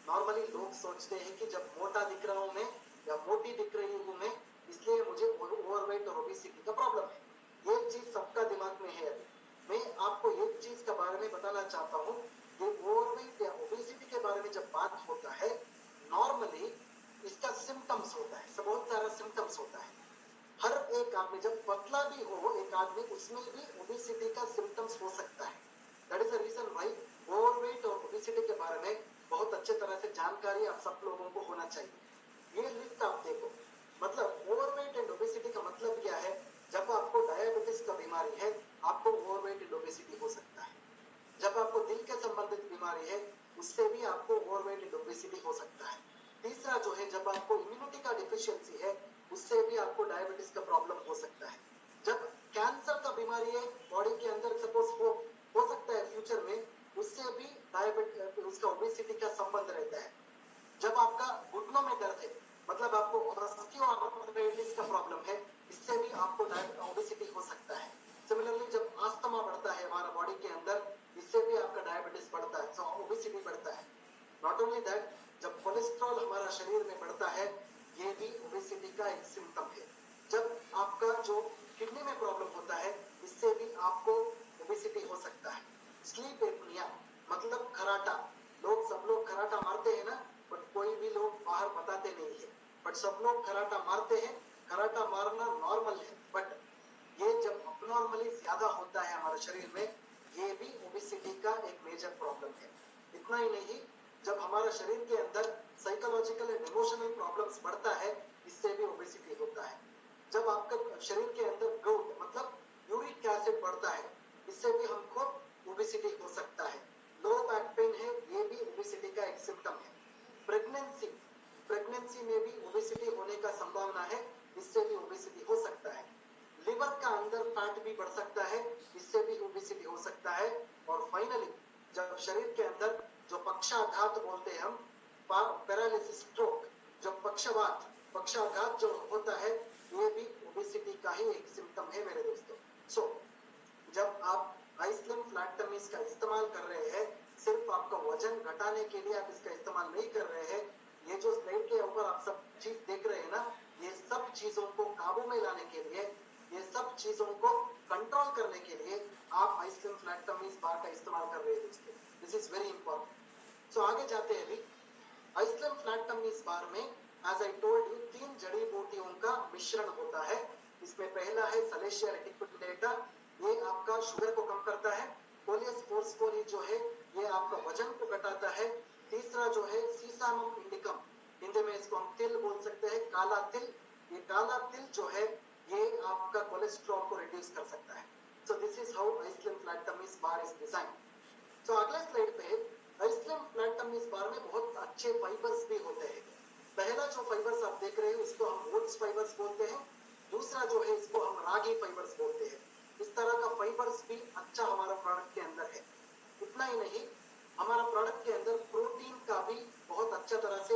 नॉर्मली लोग सोचते हैं कि जब मोटा दिख रहा हूं मैं या मोटी दिख रही हूं मैं, इसलिए मुझे ओवरवेट और ओबेसिटी का प्रॉब्लम है। ये चीज सबका दिमाग में है। अभी मैं आपको एक चीज के बारे में बताना चाहता हूँ कि ओवरवेट या ओबेसिटी के बारे में जब बात होता है, नॉर्मली इसका सिम्टम्स होता है, सब बहुत सारा सिम्टम्स होता है। हर एक आदमी जब पतला भी हो एक आदमी, उसमें भी ओबेसिटी का सिम्टम्स हो सकता है। That is the reason why overweight और ओबेसिटी के बारे में बहुत अच्छे तरह से जानकारी आप सब लोगों को होना चाहिए। ये लिस्ट आप देखो, मतलब ओवरवेट एंड ओबेसिटी का मतलब क्या है। जब आपको डायबिटीज का बीमारी है, आपको ओवरवेट एंड ओबेसिटी हो सकता है। जब आपको दिल के संबंधित बीमारी है, उससे भी आपको ओवरवेट एंड ओबेसिटी हो सकता है। तीसरा जो है, जब आपको इम्यूनिटी का डिफिशियंसी है, उससे भी आपको डायबिटीज का प्रॉब्लम हो सकता है। जब कैंसर का बीमारी है बॉडी के अंदर, सपोज हो सकता है फ्यूचर में, उससे भी डायबिटीज उसका ओबेसिटी का संबंध रहता है। जब आपका घुटनों में दर्द है, मतलब आपको ऑस्टियोआर्थराइटिस का प्रॉब्लम है, इससे भी आपको ओबेसिटी हो सकता है। सिमिलरली जब अस्थमा बढ़ता है हमारा बॉडी के अंदर, इससे भी आपका डायबिटीज बढ़ता है, सो ओबेसिटी बढ़ता है। नॉट ओनली दैट, जब कोलेस्ट्रॉल हमारा शरीर में बढ़ता है, ये भी ओबेसिटी का एक सिम्टम है। जब आपका जो किडनी में प्रॉब्लम होता है, इससे भी आपको ओबेसिटी हो सकता है। स्लीप एपनिया मतलब खराटा, सब लोग खराटा मारते हैं ना, बट कोई भी लोग बाहर बताते नहीं है, बट सब लोग खराटा मारते हैं। खराटा मारना नॉर्मल है, बट ये जब अबनॉर्मली ज्यादा होता है हमारे शरीर में, ये भी ओबेसिटी का एक मेजर प्रॉब्लम है। इतना ही नहीं, जब हमारा शरीर के अंदर साइकोलॉजिकल एंड इमोशनल प्रॉब्लम्स बढ़ता है, इससे भी ओबेसिटी होता है। जब आपका शरीर के अंदर गोट मतलब यूरिक एसिड बढ़ता है, इससे भी हमको ओबेसिटी हो सकता है। लो बैक पेन है, ये भी ओबेसिटी का एक सिम्टम है। प्रेगनेंसी में भी ओबेसिटी होने का संभावना है, इससे भी ओबेसिटी हो सकता है। लिवर का अंदर फैट भी बढ़ सकता है, इससे भी ओबेसिटी हो सकता है। और फाइनली जब शरीर के अंदर जो पक्षाघात बोलते हैं हम, पैरालिसिस, स्ट्रोक, जो पक्षाघात जो होता है, ये भी ओबेसिटी का ही एक सिम्टम है मेरे दोस्तों। सो जब आप आई स्लिम फ्लैट टमीज का इस्तेमाल कर रहे हैं, सिर्फ आपका वजन घटाने के लिए आप इसका इस्तेमाल नहीं कर रहे हैं। ये जो स्लाइड के ऊपर आप सब चीज देख रहे हैं ना, ये सब चीजों को काबू में लाने के लिए, ये सब चीजों को कंट्रोल करने के लिए आप आई स्लिम फ्लैट टमीज बार का इस्तेमाल कर रहे हैं दोस्तों। This is very important. So आगे जाते हैं। अभी आइसलैंड फ्लैट टमी इस बार में एज आई टोल्ड यू 3 जड़ी बूटियों का मिश्रण होता है। इसमें पहला है सलेशिया रेटिकुलेटा, ये आपका शुगर को कम करता है। कोलियस फोर्सफोरी जो है ये आपका वजन को घटाता है। तीसरा जो है सीसामम इंडिकम, हिंदी में इसको हम तिल बोल सकते हैं, काला तिल। ये काला तिल जो है ये आपका कोलेस्ट्रॉल को रिड्यूस कर सकता है। So this is how iSlim flat tummy bar is design. So अगले स्लाइड पे आइसलैंड फ्लैट टमी बार में बहुत अच्छे फाइबर्स भी होते हैं। पहला जो फाइबर्स आप देख रहे हो इसको हम ओट्स फाइबर्स बोलते हैं। दूसरा जो है इसको हम रागी फाइबर्स बोलते हैं। इस तरह का फाइबर्स भी अच्छा हमारा प्रोडक्ट के अंदर है। इतना ही नहीं, हमारा प्रोडक्ट के अंदर प्रोटीन का भी बहुत अच्छा तरह से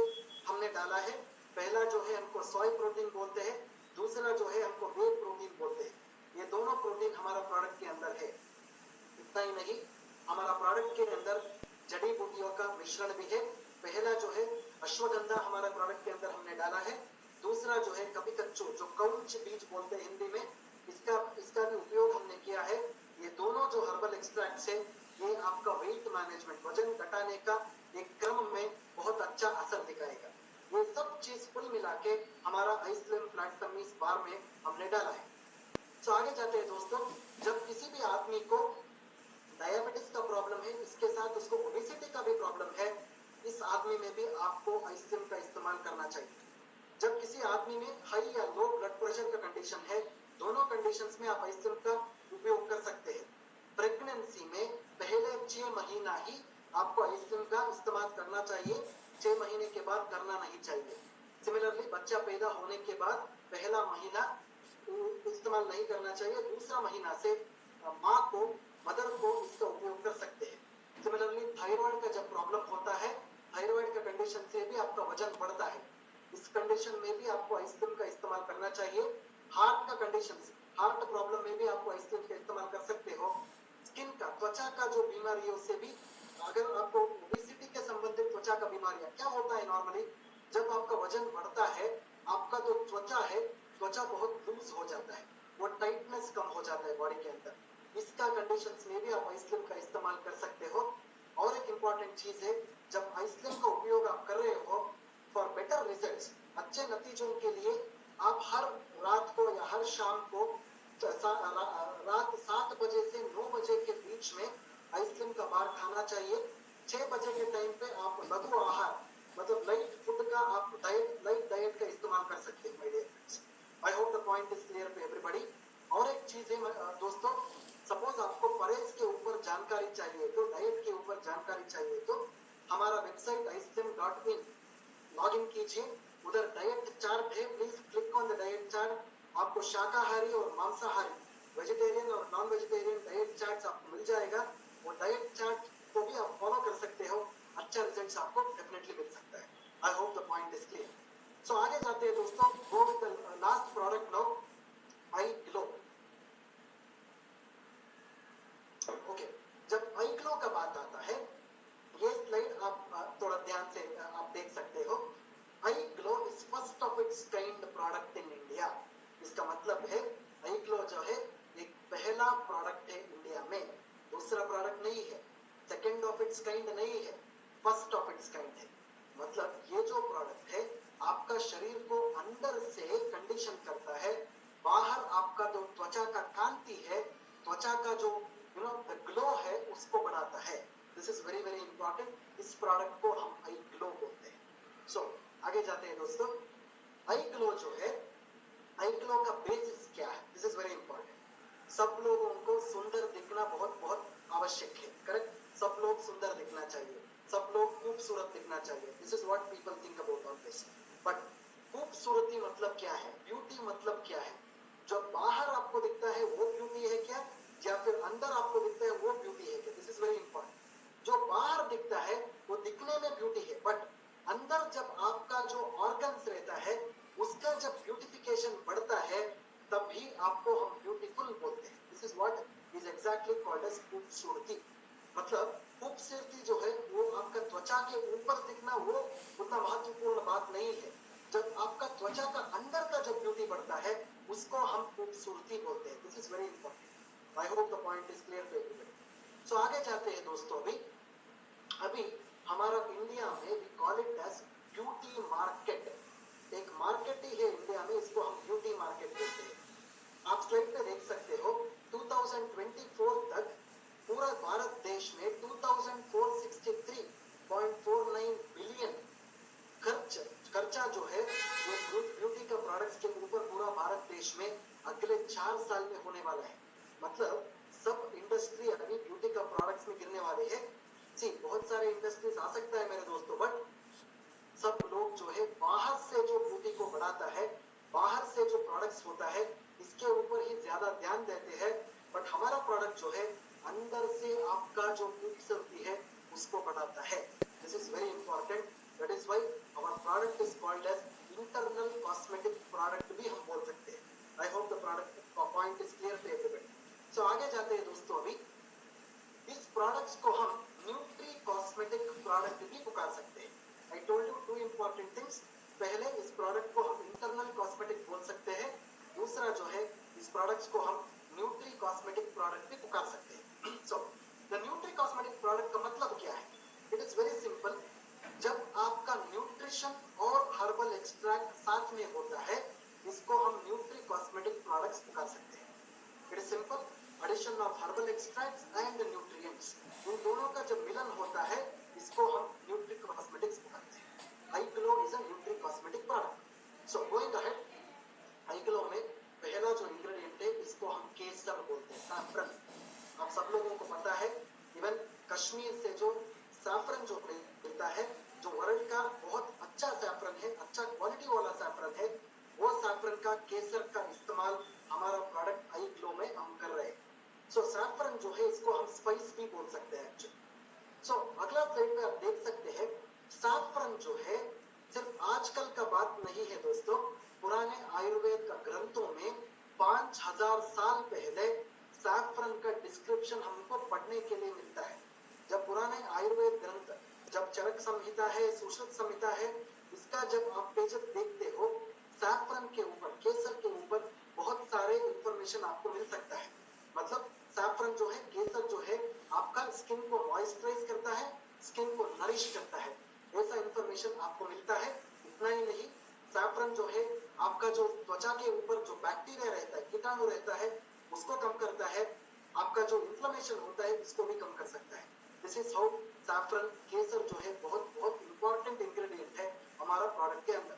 हमने डाला है। पहला जो है हमको सोय प्रोटीन बोलते हैं, दूसरा जो है हमको वे प्रोटीन बोलते हैं। ये दोनों प्रोटीन हमारा प्रोडक्ट के अंदर है। इतना ही नहीं, हमारा प्रोडक्ट के अंदर जड़ी बूटियों का मिश्रण भी है। पहला जो है अश्वगंधा हमारा प्रोडक्ट के अंदर हमने डाला है। दूसरा जो है कपी कच्चू, जो कौच बीज बोलते हैं हिंदी में, इसका भी उपयोग हमने किया है। ये दोनों जो हर्बल एक्सट्रैक्ट्स है ये आपका वेट मैनेजमेंट, वजन घटाने का एक क्रम में बहुत अच्छा असर दिखाएगा। ये सब चीज कुल मिला के हमारा आइसलैंड फ्लैट टमी बार में हमने डाला है। तो आगे जाते हैं दोस्तों, जब किसी भी आदमी को डायबिटीज का प्रॉब्लम है, इसके साथ उसको ओबेसिटी का भी प्रॉब्लम है, इस आदमी में भी आपको आइसक्रीम का इस्तेमाल करना चाहिए। जब किसी आदमी में हाई या लो ब्लड प्रेशर का कंडीशन है, दोनों कंडीशंस में आप आइसक्रीम का उपयोग कर सकते हैं। प्रेगनेंसी में पहले 6 महीना ही आपको आइसक्रीम का इस्तेमाल करना चाहिए, 6 महीने के बाद करना नहीं चाहिए। सिमिलरली बच्चा पैदा होने के बाद पहला महीना इस्तेमाल नहीं करना चाहिए, दूसरा महीना से माँ को, मदर को इसका उपयोग कर सकते हैं। सिमिलरली थायराइड का जब प्रॉब्लम होता है, थायराइड का कंडीशन से भी आपका वजन बढ़ता है, इस कंडीशन में भी आपको आइसक्रीम का इस्तेमाल करना चाहिए। हार्ट का कंडीशन, हार्ट प्रॉब्लम में भी आपको आइसक्रीम का इस्तेमाल कर सकते हो। स्किन का, त्वचा का जो बीमारियों से भी, अगर आपको ओबेसिटी के संबंधित त्वचा का बीमारियां, क्या होता है नॉर्मली जब आपका वजन बढ़ता है, आपका जो त्वचा है, त्वचा बहुत लूज हो जाता है, वो टाइटनेस कम हो जाता है बॉडी के अंदर। इसका कंडीशंस में भी आप आइसक्रीम का इस्तेमाल कर सकते हो। और एक इंपॉर्टेंट चीज है, जब आइसक्रीम का उपयोग आप कर रहे हो फॉर बेटर रिजल्ट्स, अच्छे नतीजों के लिए आप हर रात को या हर शाम को रात 7 बजे से 9 बजे के बीच में आइसक्रीम का बार खाना चाहिए। 6 बजे के टाइम पे आप लघु आहार, मतलब लाइट फूड का आप लाइट डाइट का इस्तेमाल कर सकते हैं। My dear friends, I hope the point is clear to everybody. और एक चीज है दोस्तों, सपोज आपको परहेज के ऊपर जानकारी चाहिए, तो डाइट के ऊपर जानकारी चाहिए, तो हमारा वेबसाइट आइसक्रीम.in लॉग इन कीजिए। उधर डाइट चार्ट है, please click on the diet chart. आपको शाकाहारी और मांसाहारी, वेजिटेरियन और नॉन वेजिटेरियन डाइट चार्ट आपको मिल जाएगा। वो डाइट चार्ट को भी आप फॉलो कर सकते हो, अच्छा रिजल्ट्स आपको डेफिनेटली मिल सकता है। I hope the point is clear. So आगे जाते हैं दोस्तों, go with the last product now, iGlow. Okay, जब आई ग्लो का बात आता है, ये स्लाइड आप थोड़ा ध्यान से आप देख सकते हो। IGlow is first of its kind product in India. इसका मतलब है आई ग्लो जो है एक पहला प्रोडक्ट है इंडिया में, दूसरा प्रोडक्ट नहीं है, सेकंड ऑफ इट्स काइंड नहीं है, फर्स्ट ऑफ इट्स काइंड है। मतलब ये जो प्रोडक्ट है आपका शरीर को अंदर से कंडीशन करता है, बाहर आपका जो त्वचा का कांति है, त्वचा का जो ग्लो है उसको बढ़ाता है। This is very very important. इस प्रोडक्ट को हम आई ग्लो बोलते हैं। सो आगे जाते हैं दोस्तों, आई ग्लो जो है, आई ग्लो का बेसिस क्या है, दिस इज वेरी इंपॉर्टेंट। सब लोगों को सुंदर दिखना बहुत बहुत आवश्यक है, करेक्ट। सब लोग सुंदर दिखना चाहिए, सब लोग खूबसूरत दिखना चाहिए, this is what people think about all this. But खूबसूरती मतलब क्या है, ब्यूटी मतलब क्या है? जो बाहर आपको दिखता है वो ब्यूटी है क्या, या फिर अंदर आपको दिखता है वो ब्यूटी है क्या? This is very important. जो बाहर दिखता है वो दिखने में ब्यूटी है, बट अंदर जब आपका जो ऑर्गन्स रहता है उसका जब ब्यूटिफिकेशन बढ़ता है तभी आपको हम ब्यूटीफुल बोलते हैं। This is what is exactly called as खूबसूरती। मतलब खूबसूरती जो है वो आपका त्वचा के ऊपर दिखना वो उतना महत्वपूर्ण बात नहीं है। जब आपका त्वचा का अंदर का जो ब्यूटी बढ़ता है उसको हम खूबसूरती बोलते हैं। This is very important. I hope the point is clear to everybody. So आगे जाते हैं दोस्तों, अभी हमारा इंडिया में वी कॉल इट एज 4 साल में होने वाला है। मतलब सब इंडस्ट्री अभी ब्यूटी का प्रोडक्ट्स में गिरने वाले हैं। जी बहुत सारे इंडस्ट्रीज आ सकता है मेरे दोस्तों, बट सब लोग जो है बाहर से जो ब्यूटी को बढ़ाता है, बाहर से जो प्रोडक्ट्स होता है, इसके ऊपर ही ज्यादा ध्यान देते हैं। बट हमारा प्रोडक्ट जो है अंदर से आपका जो खूबसूरती है उसको बढ़ाता है। This is very important. That is why our product is called as internal cosmetic product भी हम बोल सकते हैं। I hope the product point is clear to everybody. So आगे जाते हैं दोस्तों। अभी इस प्रोडक्ट्स को हम न्यूट्री कॉस्मेटिक प्रोडक्ट भी पुकार सकते हैं। I told you two important things. पहले इस प्रोडक्ट को हम इंटरनल कॉस्मेटिक बोल सकते हैं। दूसरा जो है इस प्रोडक्ट्स को हम न्यूट्री कॉस्मेटिक प्रोडक्ट भी पुकार सकते हैं। So the nutri cosmetic product का मतलब क्या है? It is very simple. जब आपका न्यूट्रिशन और हर्बल एक्सट्रैक्ट साथ में होता है, इसको हम न्यूट्री कॉस्मेटिक प्रोडक्ट्स पुकार सकते हैं। It is simple. Addition of herbal extracts and nutrients, इन दोनों का जब मिलन होता है इसको हम न्यूट्री कॉस्मेटिक्स कहते हैं। IGlow is a nutri cosmetic product. So going ahead, iGlow में पहला जो इंग्रेडिएंट है इसको हम केसर बोलते हैं, सैफरन। आप सब लोगों को पता है इवन कश्मीर से जो सैफरन जो मिलता है, जो वर्ल्ड का बहुत अच्छा सैफरन है, अच्छा क्वालिटी वाला सैफरन है, वो सैफरन का केसर का इस्तेमाल हमारा प्रोडक्ट आई ग्लो में हम कर रहे हैं। सो सैफरन जो है इसको हम स्पाइस भी बोल सकते हैं एक्चुअली। सो अगला स्लाइड में आप देख सकते हैं सैफरन जो है सिर्फ आजकल का बात नहीं है दोस्तों। पुराने आयुर्वेद का ग्रंथों में 5000 साल पहले सैफरन का डिस्क्रिप्शन हमको पढ़ने के लिए मिलता है। जब पुराने आयुर्वेद ग्रंथ, जब चरक संहिता है, सुश्रुत संहिता है, इसका जब आप पेजेस देखते हो, सैफरन के ऊपर, केसर के ऊपर बहुत सारे इंफॉर्मेशन आपको मिल सकता है। मतलब सैफरन जो है, केसर जो है, आपका स्किन को मॉइस्चराइज करता है, स्किन को नरिश करता है, ऐसा इंफॉर्मेशन आपको मिलता है। इतना ही नहीं, सैफरन जो है आपका जो त्वचा के ऊपर जो बैक्टीरिया रहता है, कीटाणु रहता है, उसको कम करता है। आपका जो इन्फ्लेमेशन होता है इसको भी कम कर सकता है। दिस इज हाउ सैफरन, केसर जो है बहुत बहुत इंपॉर्टेंट इंग्रेडिएंट है हमारा प्रोडक्ट के अंदर।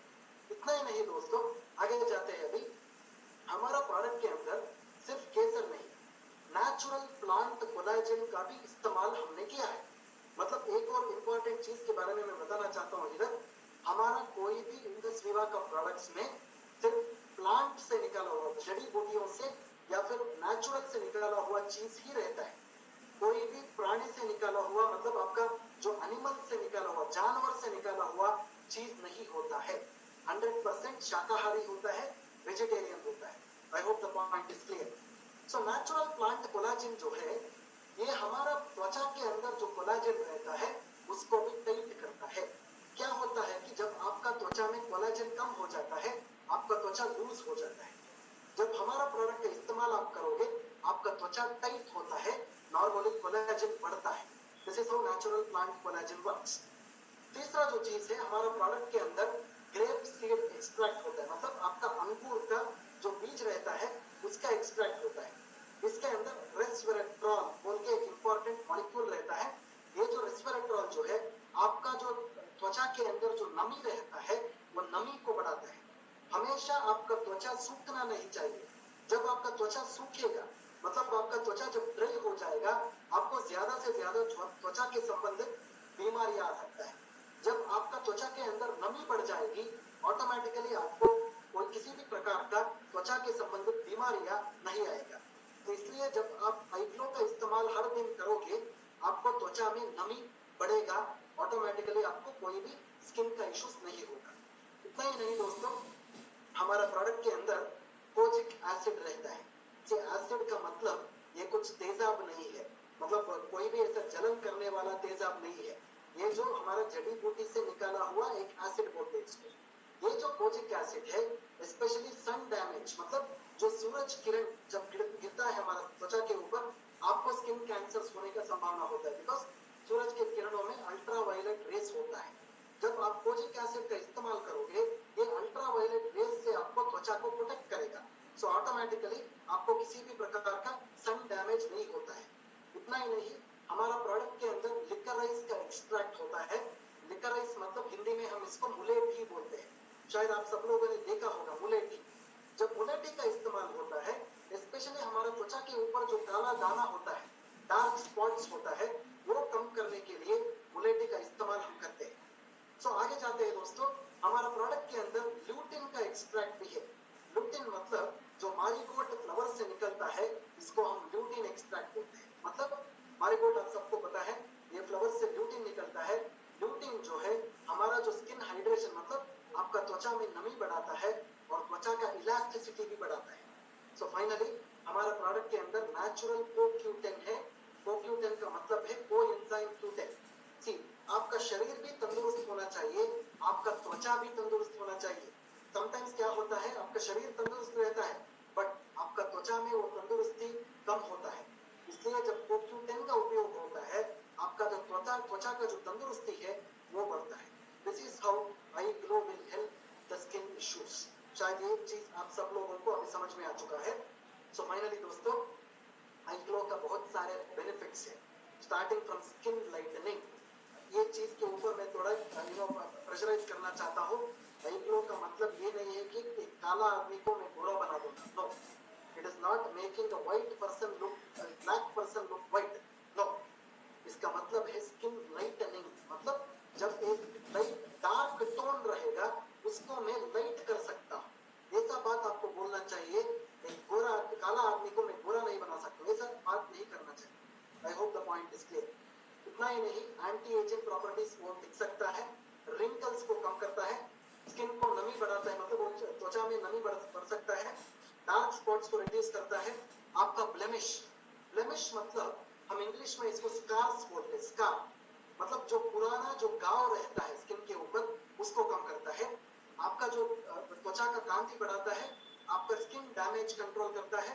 इतना ही नहीं दोस्तों, आगे जाते हैं। अभी हमारा प्रोडक्ट के अंदर सिर्फ केसर नहीं, नेचुरल प्लांट कोलाजन का भी इस्तेमाल हमने किया है। मतलब एक और इंपॉर्टेंट चीज के बारे में मैं बताना चाहता हूँ इधर, हमारा कोई भी इंडस विवा का प्रोडक्ट्स में सिर्फ प्लांट से निकाला हुआ, जड़ी बूटियों से या फिर नेचुरल से निकाला हुआ चीज ही रहता है। कोई भी प्राणी से निकाला हुआ, मतलब आपका जो एनिमल से निकाला हुआ, जानवर से निकाला हुआ चीज नहीं होता है। 100% शाकाहारी होता है, वेजिटेरियन होता है। I hope the point is clear. So natural plant collagen जो है, ये हमारा त्वचा के अंदर जो कोलाजन रहता है उसको भी टाइट करता है। क्या होता है कि जब आपका त्वचा में कोलाजन कम हो जाता है, आपका त्वचा लूज हो जाता है। जब हमारा प्रोडक्ट का इस्तेमाल आप करोगे, आपका त्वचा टाइट होता है, नॉर्मली कोलाजन बढ़ता है। This is how natural plant collagen works. तीसरा जो चीज है, हमारा प्रोडक्ट के अंदर ग्रेप सीड एक्सट्रैक्ट होता है। मतलब आपका अंगूर का जो बीज रहता है उसका एक्सट्रैक्ट होता है। इसके अंदर रेस्वेराट्रॉल बोल के एक इंपॉर्टेंट मॉलिक्यूल रहता है। ये जो रेस्वेराट्रॉल जो है, आपका जो त्वचा के अंदर जो नमी रहता है वो नमी को बढ़ाता है। हमेशा आपका त्वचा सूखना नहीं चाहिए। जब आपका त्वचा सूखेगा, मतलब आपका त्वचा जब ड्राई हो जाएगा, आपको ज्यादा से ज्यादा त्वचा के संबंधित बीमारियां आ सकता है। जब आपका त्वचा के अंदर नमी बढ़ जाएगी, ऑटोमेटिकली आपको कोई किसी भी प्रकार का त्वचा के संबंधित बीमारियां नहीं आएगा। तो इसलिए जब आप आईग्लो का इस्तेमाल हर दिन करोगे, आपको त्वचा में नमी बढ़ेगा, ऑटोमेटिकली आपको कोई भी स्किन का इश्यूज नहीं होगा। इतना ही नहीं दोस्तों, हमारा प्रोडक्ट के अंदर कोजिक एसिड रहता है। ये एसिड का मतलब ये कुछ तेजाब नहीं है, मतलब कोई भी ऐसा जलन करने वाला तेजाब नहीं है। ये जो हमारा जड़ी बूटी से निकाला हुआ एक एसिड बोलते हैं इसको। ये जो कोजिक एसिड है, स्पेशली सन डैमेज, मतलब जो सूरज किरण जब गिरता है हमारा त्वचा के ऊपर, आपको स्किन कैंसर होने का संभावना होता है। बिकॉज सूरज के किरणों में अल्ट्रावायलेट रेस होता है। जब आप कोजिक एसिड का इस्तेमाल करोगे, ये अल्ट्रावायलेट रेस से आपको त्वचा को प्रोटेक्ट करेगा। सो ऑटोमेटिकली आपको किसी भी प्रकार का सन डैमेज नहीं होता है। इतना ही नहीं, हमारा प्रोडक्ट के अंदर लिकराइस का एक्सट्रैक्ट होता है। लिकराइस मतलब हिंदी में हम इसको मुलेठी बोलते हैं। शायद आप सब लोगों ने देखा होगा मुलेठी। जब मुलेठी का इस्तेमाल होता है, स्पेशली हमारे त्वचा के ऊपर जो काला दाना होता है, डार्क स्पॉट्स होता है, वो कम करने के लिए मुलेठी का इस्तेमाल हम करते हैं। सो आगे जाते हैं दोस्तों, हमारा प्रोडक्ट के अंदर ल्यूटिन का एक्सट्रैक्ट भी है। ल्यूटिन मतलब जो मारीगोल्ड फ्लावर से निकलता है, इसको हम ल्यूटिन एक्सट्रैक्ट बोलते हैं। मतलब मारीगोल्ड आप सबको पता है, ये फ्लावर से ल्यूटिन निकलता है। ल्यूटिन जो है हमारा जो स्किन हाइड्रेशन मतलब आपका त्वचा में नमी बढ़ाता है और त्वचा का इलास्टिसिटी भी बढ़ाता है। सो फाइनली हमारा प्रोडक्ट के अंदर नेचुरल CoQ10 है। CoQ10 का मतलब है कोएंजाइम Q10। सी, आपका शरीर भी तंदुरुस्त होना चाहिए, आपका त्वचा भी तंदुरुस्त होना चाहिए। समटाइम्स क्या होता है, आपका शरीर तंदुरुस्त रहता है बट आपका त्वचा में वो तंदुरुस्ती कम होता है। इसलिए जब CoQ10 का उपयोग होता है, आपका जो त्वचा का जो तंदुरुस्ती है वो बढ़ता है। This is how I glow will help the skin issues. शायद ये चीज आप सब लोगों को अभी समझ में आ चुका है। सो फाइनली दोस्तों, आई ग्लो का बहुत सारे बेनिफिट्स है, स्टार्टिंग फ्रॉम स्किन लाइटनिंग। ये चीज के ऊपर मैं थोड़ा प्रेशराइज करना चाहता हूँ। आई ग्लो का मतलब ये नहीं है कि एक काला आदमी को मैं गोरा बना दूंगा। No, it is not making a white person look black person look white. No, इसका मतलब है स्किन लाइटनिंग। मतलब जब एक लाइट डार्क टोन रहेगा उसको मैं लाइट कर सकता हूँ। ऐसा बात आपको बोलना चाहिए। एक गोरा काला आदमी को मैं गोरा नहीं बना सकता, ऐसा बात नहीं करना चाहिए। I hope the point is clear. इतना ही नहीं, एंटी एजिंग प्रॉपर्टीज वो दिख सकता है, रिंकल्स को कम करता है, स्किन को नमी बढ़ाता है, मतलब त्वचा में नमी बढ़ सकता है, डार्क स्पॉट्स को रिड्यूस करता है। आपका ब्लेमिश, ब्लेमिश मतलब हम इंग्लिश में इसको स्कार्स बोलते हैं। स्कार मतलब जो पुराना जो घाव रहता है स्किन के ऊपर, उसको कम करता है। आपका जो त्वचा का कांति बढ़ाता है, आपका स्किन डैमेज कंट्रोल करता है।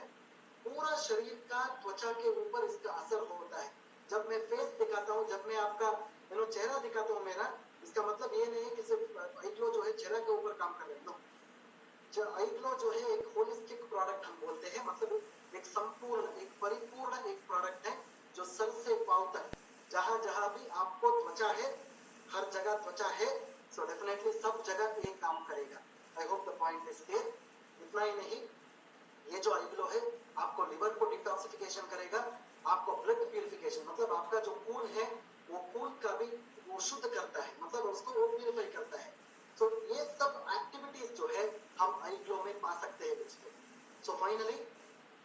पूरा शरीर का त्वचा के ऊपर इसका असर होता है। जब मैं फेस दिखाता हूँ, जब मैं आपका चेहरा दिखाता हूँ मेरा, इसका मतलब ये नहीं है कि सिर्फ आई ग्लो जो है चेहरा के ऊपर काम कर रहे हैं। नो, जो आई ग्लो जो है एक होलिस्टिक प्रोडक्ट हम बोलते हैं। मतलब एक संपूर्ण, एक परिपूर्ण एक प्रोडक्ट है जो सर से पांव तक जहां जहां भी आपको त्वचा है, हर जगह त्वचा है, सो डेफिनेटली सब जगह ये काम करेगा। आई hope the point is clear. इतना ही नहीं, ये जो आई ग्लो है आपको लिवर को डिटॉक्सिफिकेशन करेगा, आपको ब्लड प्यूरिफिकेशन मतलब आपका जो खून है वो खून का भी वो शुद्ध करता है, मतलब उसको वो प्यूरिफाई करता है। तो ये सब एक्टिविटीज जो है हम आई ग्लो में पा सकते हैं दोस्तों। सो फाइनली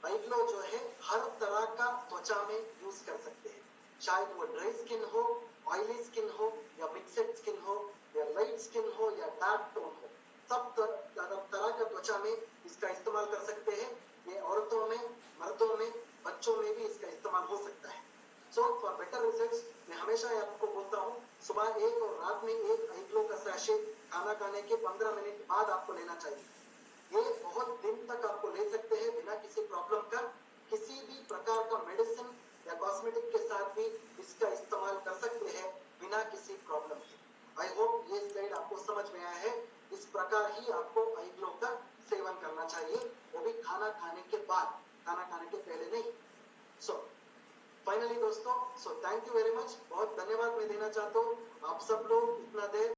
आई ग्लो जो है हर तरह का त्वचा में यूज कर सकते हैं, चाहे वो ड्राई स्किन हो, ऑयली स्किन हो, या मिक्सड स्किन हो, या लाइट स्किन हो, या डार्क टोन हो, सब तरह का त्वचा में इसका इस्तेमाल कर सकते हैं। ये औरतों में, मर्दों में, बच्चों में भी इसका इस्तेमाल हो सकता है। सो फॉर बेटर रिजल्ट्स मैं हमेशा आपको बोलता हूँ, सुबह एक और रात में एक आई ग्लो का सैशे खाना खाने के 15 मिनट बाद आपको लेना चाहिए। ये बहुत दिन तक आपको ले सकते हैं बिना किसी प्रॉब्लम का। किसी भी प्रकार का मेडिसिन या कॉस्मेटिक के साथ भी इसका इस्तेमाल कर सकते हैं बिना किसी प्रॉब्लम के। आई होप ये स्लाइड आपको समझ में आया है। इस प्रकार ही आपको आई ग्लो का सेवन करना चाहिए, वो भी खाना खाने के बाद, खाना खाने के पहले नहीं। सो फाइनली दोस्तों, so thank you very much, बहुत धन्यवाद मैं देना चाहता हूँ। आप सब लोग इतना देर